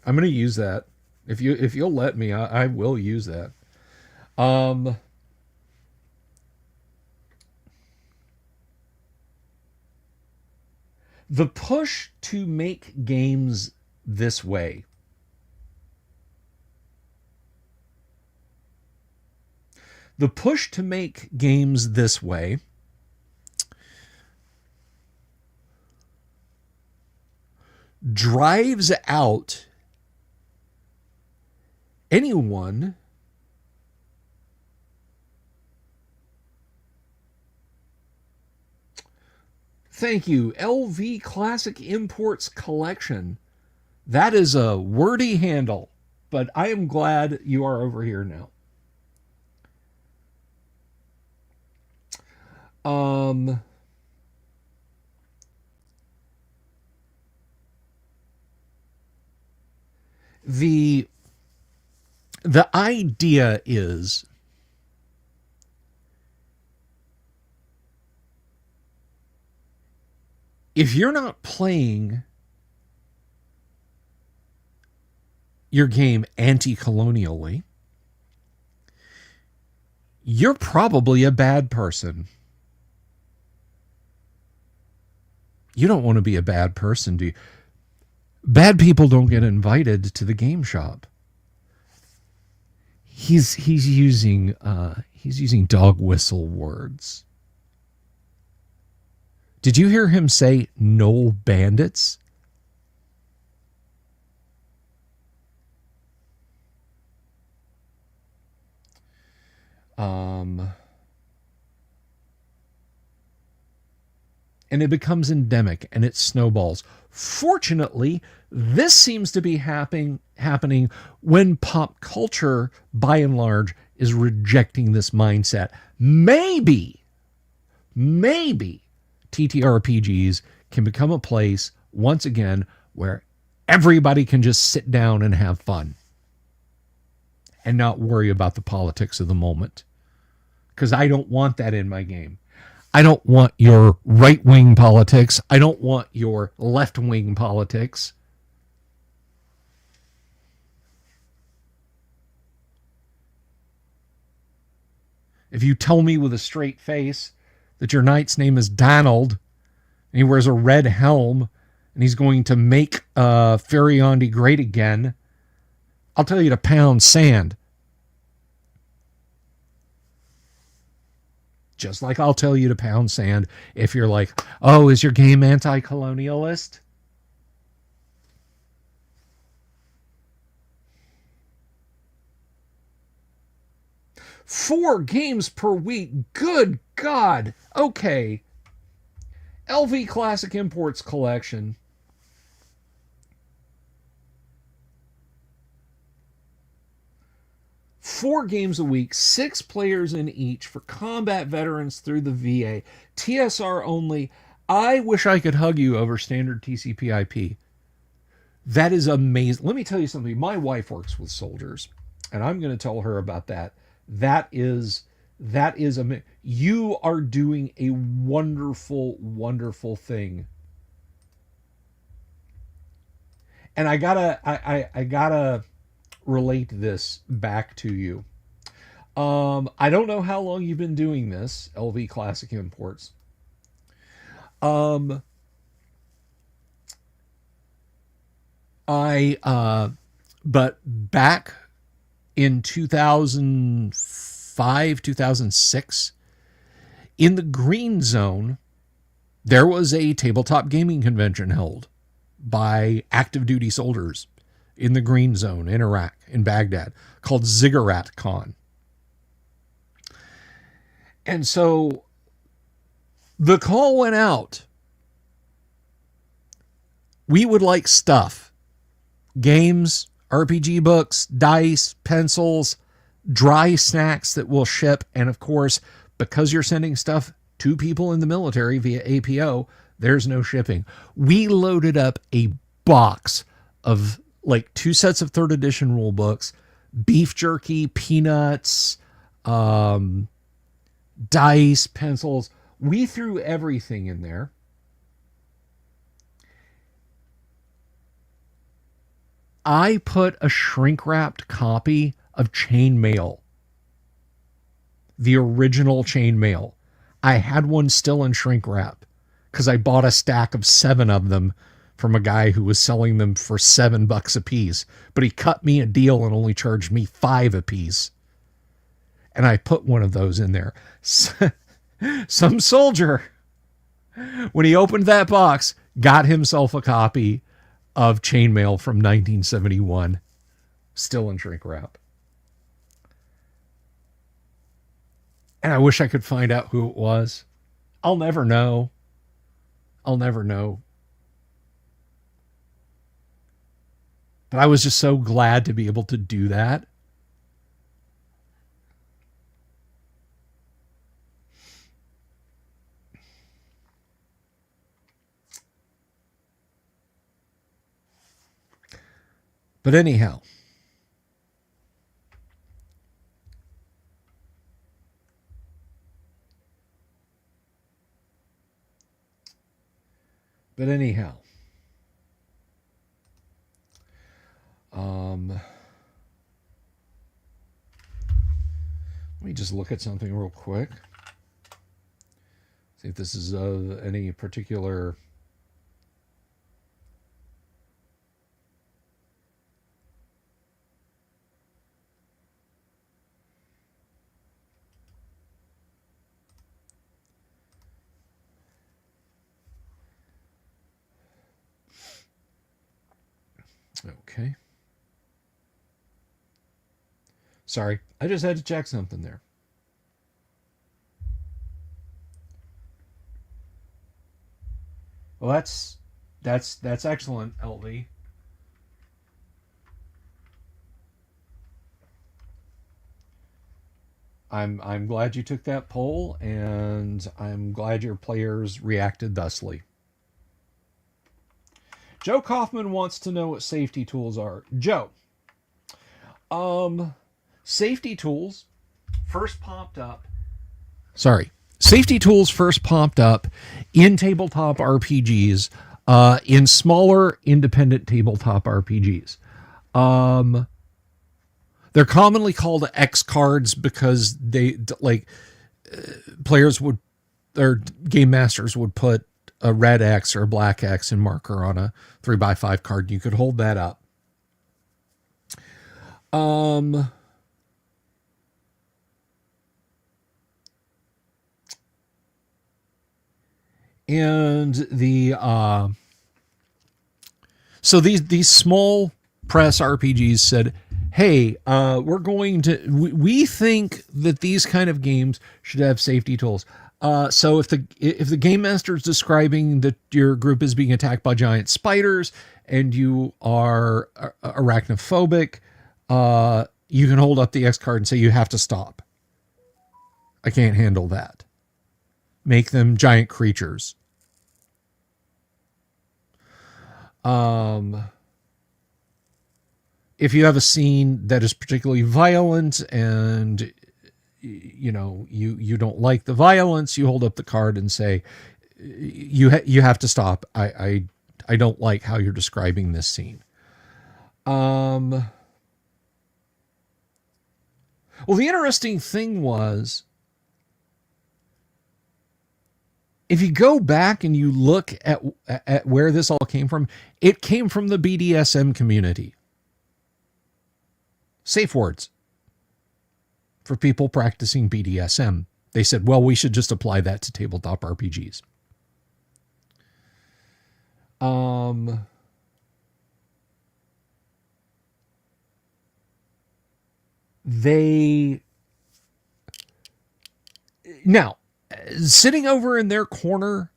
I'm going to use that. If you'll let me, I will use that. The push to make games this way. The push to make games this way drives out anyone Thank you. LV Classic Imports Collection. That is a wordy handle, but I am glad you are over here now. The idea is if you're not playing your game anti-colonially, you're probably a bad person. You don't want to be a bad person, do you? Bad people don't get invited to the game shop. He's using dog whistle words. Did you hear him say no bandits? And it becomes endemic and it snowballs. Fortunately, this seems to be happening when pop culture, by and large, is rejecting this mindset. Maybe TTRPGs can become a place, once again, where everybody can just sit down and have fun and not worry about the politics of the moment. Because I don't want that in my game. I don't want your right-wing politics. I don't want your left-wing politics. If you tell me with a straight face that your knight's name is Donald, and he wears a red helm, and he's going to make Ferriondi great again, I'll tell you to pound sand. Just like I'll tell you to pound sand if you're like, oh, is your game anti-colonialist? Four games per week. Good God. Okay. LV Classic Imports Collection. Four games a week, 6 players in each for combat veterans through the VA. TSR only. I wish I could hug you over standard TCP/IP. That is amazing. Let me tell you something. My wife works with soldiers, and I'm going to tell her about that. That is amazing. You are doing a wonderful, wonderful thing. And I gotta relate this back to you. I don't know how long you've been doing this, LV Classic Imports. But back in 2005, 2006, in the Green Zone, there was a tabletop gaming convention held by active duty soldiers in the Green Zone in Iraq, in Baghdad, called Ziggurat Con. And so the call went out. We would like stuff. Games, RPG books, dice, pencils, dry snacks that will ship. And of course, because you're sending stuff to people in the military via APO, there's no shipping. We loaded up a box of like 2 sets of 3rd edition rule books, beef jerky, peanuts, dice, pencils. We threw everything in there. I put a shrink-wrapped copy of Chainmail, the original Chainmail. I had one still in shrink wrap because I bought a stack of 7 of them from a guy who was selling them for $7 a piece, but he cut me a deal and only charged me 5 a piece. And I put one of those in there. Some soldier, when he opened that box, got himself a copy of Chainmail from 1971, still in shrink wrap. And I wish I could find out who it was. I'll never know. I'll never know. But I was just so glad to be able to do that. But anyhow, let me just look at something real quick. See if this is of any particular. Okay. Sorry, I just had to check something there. Well, that's excellent, LV. I'm glad you took that poll, and I'm glad your players reacted thusly. Joe Kaufman wants to know what safety tools are. Joe, safety tools first popped up. Safety tools first popped up in tabletop RPGs, in smaller independent tabletop RPGs. The They're commonly called X cards because they like players would or game masters would put a red X or a black X and marker on a 3x5 card. And you could hold that up. And the so these small press RPGs said, hey, we're going to we think that these kind of games should have safety tools. So if the game master is describing that your group is being attacked by giant spiders and you are arachnophobic, you can hold up the X card and say you have to stop. I can't handle that. Make them giant creatures. If you have a scene that is particularly violent and you know you don't like the violence, you hold up the card and say you have to stop. I don't like how you're describing this scene. Well, the interesting thing was, if you go back and you look at where this all came from, it came from the BDSM community. Safe words for people practicing BDSM. They said, well, we should just apply that to tabletop RPGs. Now, sitting over in their corner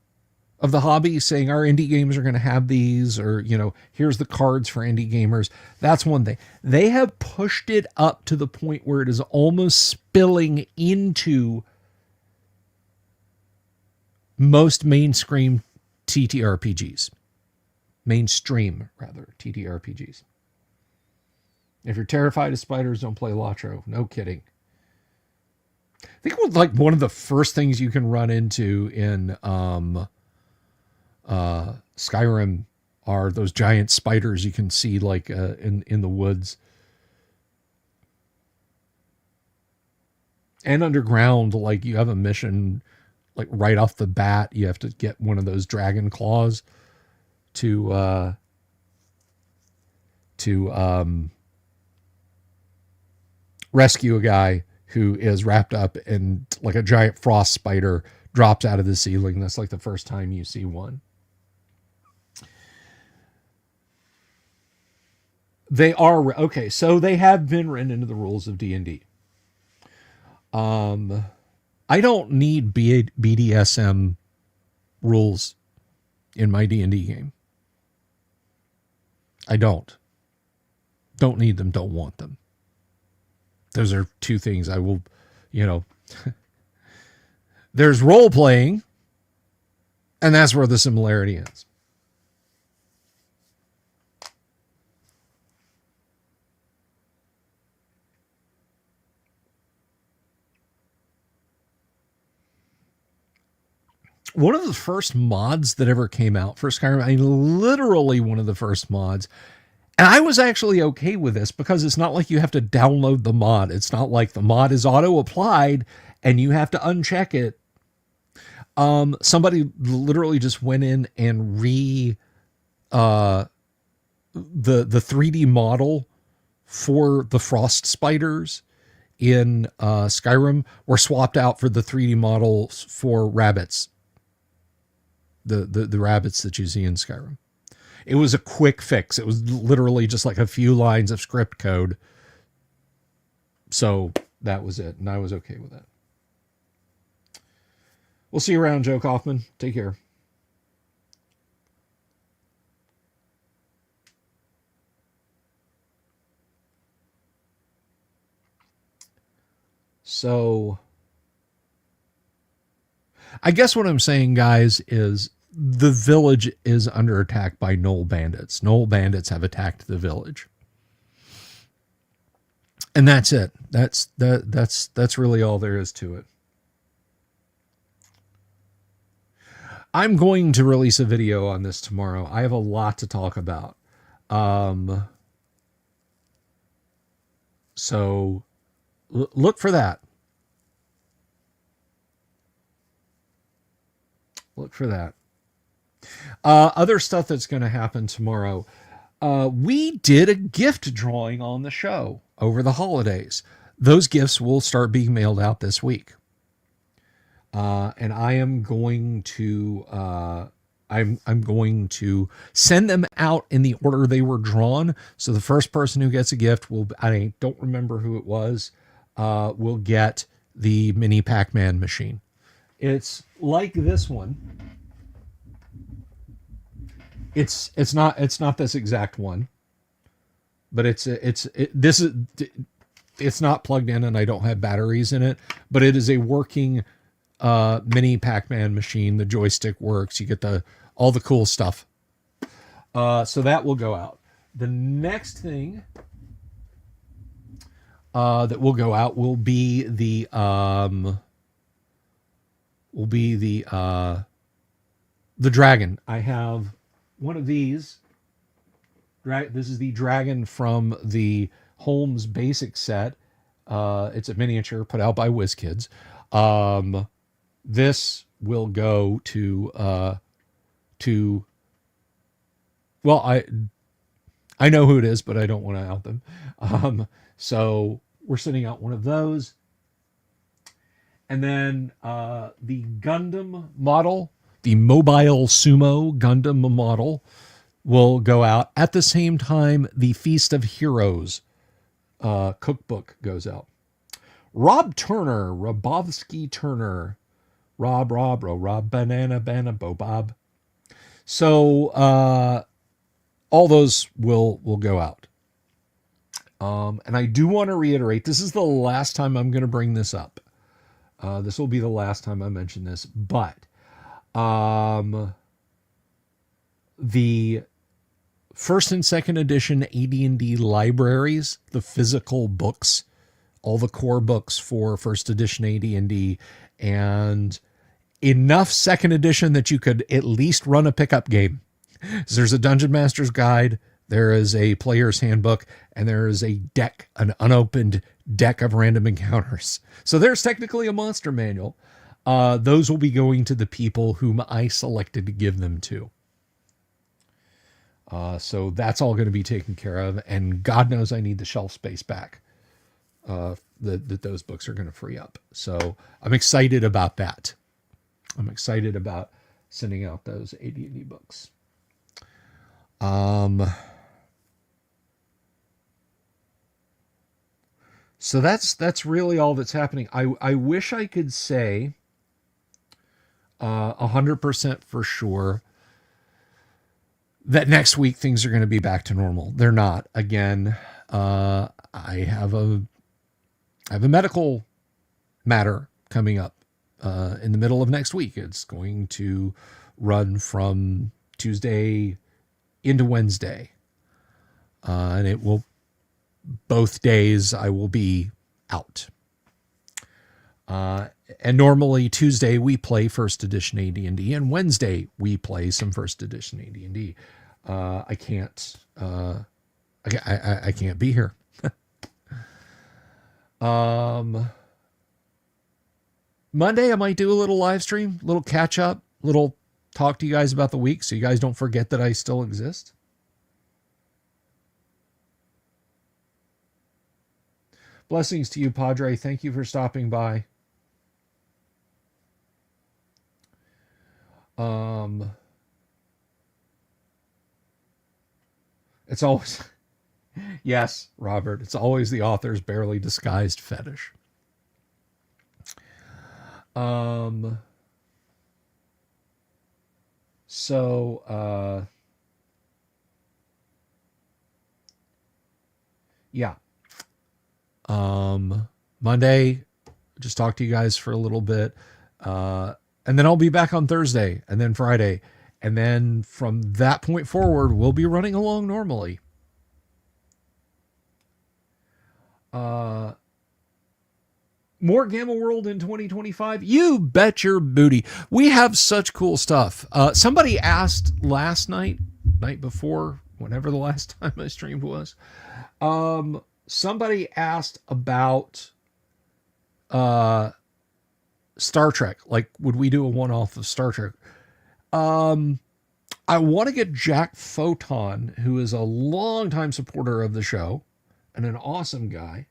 of the hobby saying our indie games are going to have these, or, you know, here's the cards for indie gamers. That's one thing. They have pushed it up to the point where it is almost spilling into most mainstream TTRPGs. Mainstream, rather, TTRPGs. If you're terrified of spiders, don't play Latro. No kidding. I think it was like one of the first things you can run into in Skyrim are those giant spiders you can see like in the woods. And underground, like you have a mission like right off the bat, you have to get one of those dragon claws to rescue a guy who is wrapped up in like a giant frost spider drops out of the ceiling. That's like the first time you see one. They are, okay, so they have been written into the rules of D&D. I don't need BDSM rules in my D&D game. I don't. Don't need them, don't want them. Those are two things I will, you know. There's role playing, and that's where the similarity is. One of the first mods that ever came out for Skyrim, I mean, literally one of the first mods. And I was actually okay with this because it's not like you have to download the mod. It's not like the mod is auto-applied and you have to uncheck it. Somebody literally just went in and the 3D model for the frost spiders in Skyrim were swapped out for the 3D models for rabbits. The rabbits that you see in Skyrim. It was a quick fix. It was literally just like a few lines of script code. So that was it. And I was okay with that. We'll see you around, Joe Kaufman. Take care. So I guess what I'm saying, guys, is the village is under attack by Gnoll bandits. Gnoll bandits have attacked the village. And that's it. That's really all there is to it. I'm going to release a video on this tomorrow. I have a lot to talk about. So look for that. Look for that. Other stuff that's going to happen tomorrow. We did a gift drawing on the show over the holidays. Those gifts will start being mailed out this week. And I am going to I'm going to send them out in the order they were drawn. So the first person who gets a gift will, I don't remember who it was, will get the mini Pac-Man machine. It's like this one. It's not this exact one, but it's not plugged in and I don't have batteries in it, but it is a working mini Pac-Man machine. The joystick works. You get all the cool stuff. So that will go out. The next thing that will go out will be the dragon. I have one of these. This is the dragon from the Holmes Basic set. It's a miniature put out by WizKids. This will go to well, I know who it is, but I don't want to out them. So we're sending out one of those. And then the Gundam model, the Mobile Sumo Gundam model, will go out. At the same time, the Feast of Heroes cookbook goes out. Rob Turner, Robovsky Turner, Rob, Banana, Bob. So all those will go out. And I do want to reiterate, this is the last time I'm going to bring this up. This will be the last time I mention this, but the first and second edition AD&D libraries, the physical books, all the core books for first edition AD&D, and enough second edition that you could at least run a pickup game. So there's a Dungeon Master's Guide, there is a player's handbook, and there is a deck, an unopened deck of random encounters. So there's technically a monster manual. Those will be going to the people whom I selected to give them to. So that's all going to be taken care of, and God knows I need the shelf space back that those books are going to free up. So I'm excited about that. I'm excited about sending out those AD&D books. So that's really all that's happening. I wish I could say 100% for sure that next week things are going to be back to normal. They're not. Again, I have a medical matter coming up in the middle of next week. It's going to run from Tuesday into Wednesday, and it will, both days I will be out. And normally Tuesday we play first edition AD&D, and Wednesday we play some first edition AD&D. I can't be here. Monday I might do a little live stream, little catch up, little talk to you guys about the week, so you guys don't forget that I still exist. Blessings to you, Padre. Thank you for stopping by. It's always, yes, Robert, it's always the author's barely disguised fetish. Yeah. Monday, just talk to you guys for a little bit. And then I'll be back on Thursday and then Friday. And then from that point forward, we'll be running along normally. More Gamma World in 2025? You bet your booty. We have such cool stuff. Somebody asked night before, whenever the last time I streamed was, somebody asked about Star Trek. Like, would we do a one-off of Star Trek? I want to get Jack Photon, who is a longtime supporter of the show and an awesome guy.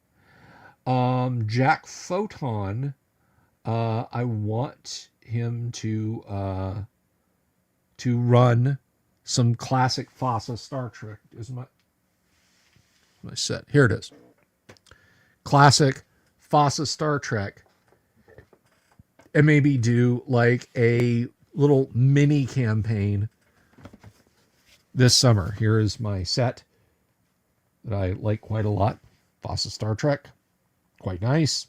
Jack Photon, I want him to run some classic FOSSA Star Trek. Is my set. Here it is. Classic FOSSA Star Trek. And maybe do like a little mini campaign this summer. Here is my set that I like quite a lot. FOSSA Star Trek. Quite nice.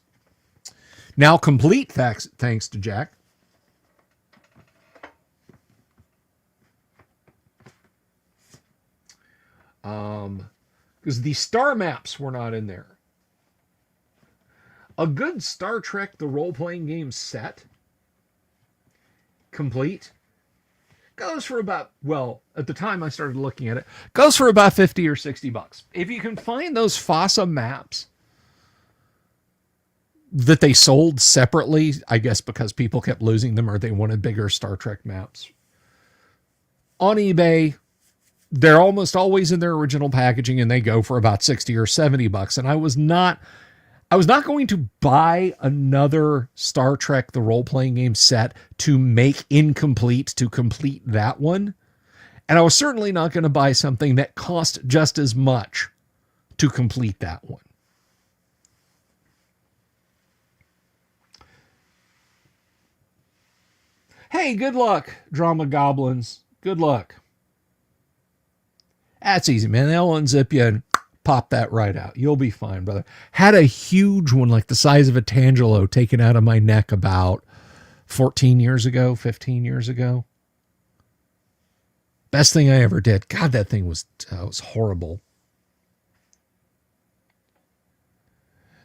Now complete, thanks to Jack. Because the star maps were not in there. A good Star Trek, the role-playing game set, complete, goes for about, well, at the time I started looking at it, goes for about 50 or 60 bucks. If you can find those FOSSA maps that they sold separately, I guess because people kept losing them or they wanted bigger Star Trek maps, on eBay, they're almost always in their original packaging and they go for about 60 or 70 bucks. And I was not going to buy another Star Trek, the role-playing game set to make incomplete to complete that one. And I was certainly not going to buy something that cost just as much to complete that one. Hey, good luck, Drama Goblins. Good luck. That's easy, man. They'll unzip you and pop that right out. You'll be fine, brother. Had a huge one like the size of a Tangelo taken out of my neck about 14 years ago, 15 years ago. Best thing I ever did. God, that thing was horrible.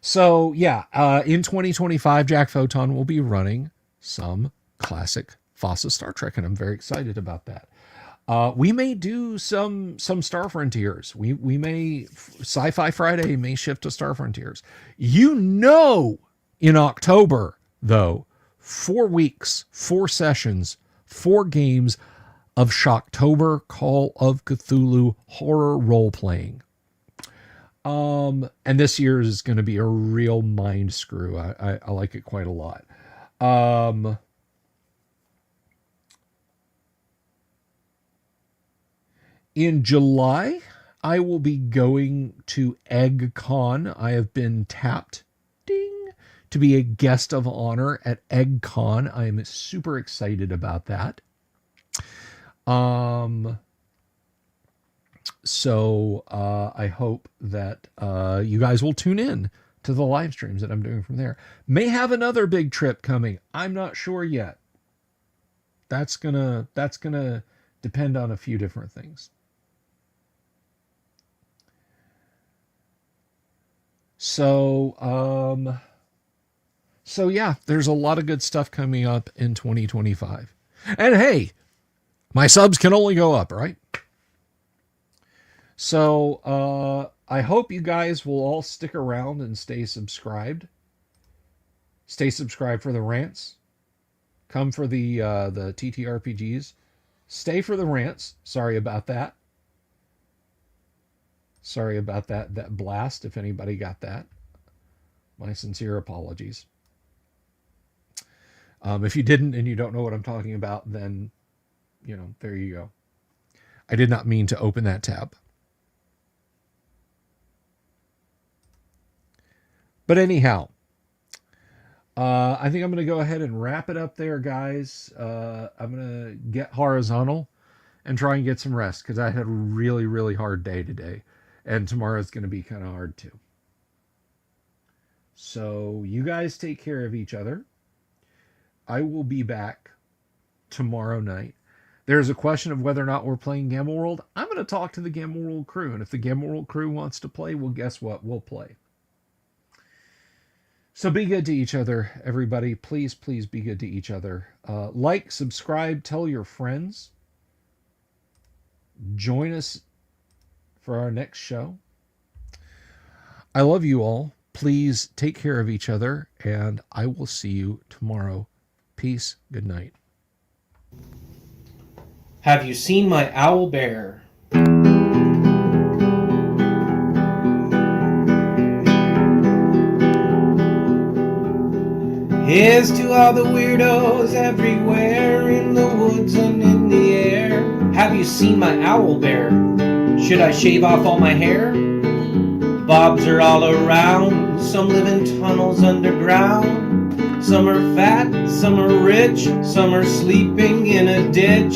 So, yeah, in 2025, Jack Photon will be running some classic FOSSA Star Trek, and I'm very excited about that. We may do some Star Frontiers. We may, Sci-Fi Friday may shift to Star Frontiers. In October, though, 4 weeks, 4 sessions, 4 games of Shocktober Call of Cthulhu horror role-playing. And this year is going to be a real mind screw. I like it quite a lot. In July, I will be going to EggCon. I have been tapped, ding, to be a guest of honor at EggCon. I am super excited about that. So I hope that you guys will tune in to the live streams that I'm doing from there. May have another big trip coming. I'm not sure yet. That's gonna depend on a few different things. So yeah, there's a lot of good stuff coming up in 2025. And hey, my subs can only go up, right? So I hope you guys will all stick around and stay subscribed. Stay subscribed for the rants. Come for the TTRPGs. Stay for the rants. Sorry about that. Sorry about that blast, if anybody got that. My sincere apologies. If you didn't and you don't know what I'm talking about, then, there you go. I did not mean to open that tab. But anyhow, I think I'm going to go ahead and wrap it up there, guys. I'm going to get horizontal and try and get some rest because I had a really, really hard day today. And tomorrow's going to be kind of hard too. So you guys take care of each other. I will be back tomorrow night. There's a question of whether or not we're playing Gamma World. I'm going to talk to the Gamma World crew. And if the Gamma World crew wants to play, well, guess what? We'll play. So be good to each other, everybody. Please, please be good to each other. Like, subscribe, tell your friends. Join us for our next show. I love you all. Please take care of each other, and I will see you tomorrow. Peace. Good night. Have you seen my owl bear? Here's to all the weirdos everywhere, in the woods and in the air. Have you seen my owl bear? Should I shave off all my hair? Bobs are all around, some live in tunnels underground. Some are fat, some are rich, some are sleeping in a ditch.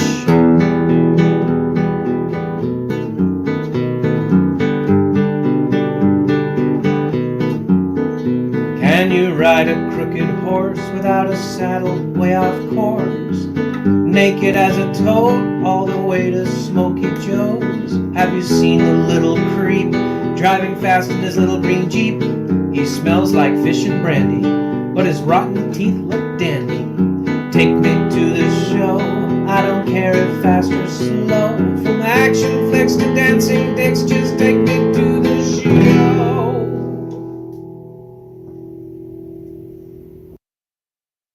Can you ride a crooked horse without a saddle, way off course? Naked as a toad, all the way to Smoky Joe's. Have you seen the little creep driving fast in his little green Jeep? He smells like fish and brandy, but his rotten teeth look dandy. Take me to the show, I don't care if fast or slow. From action flicks to dancing dicks, just take me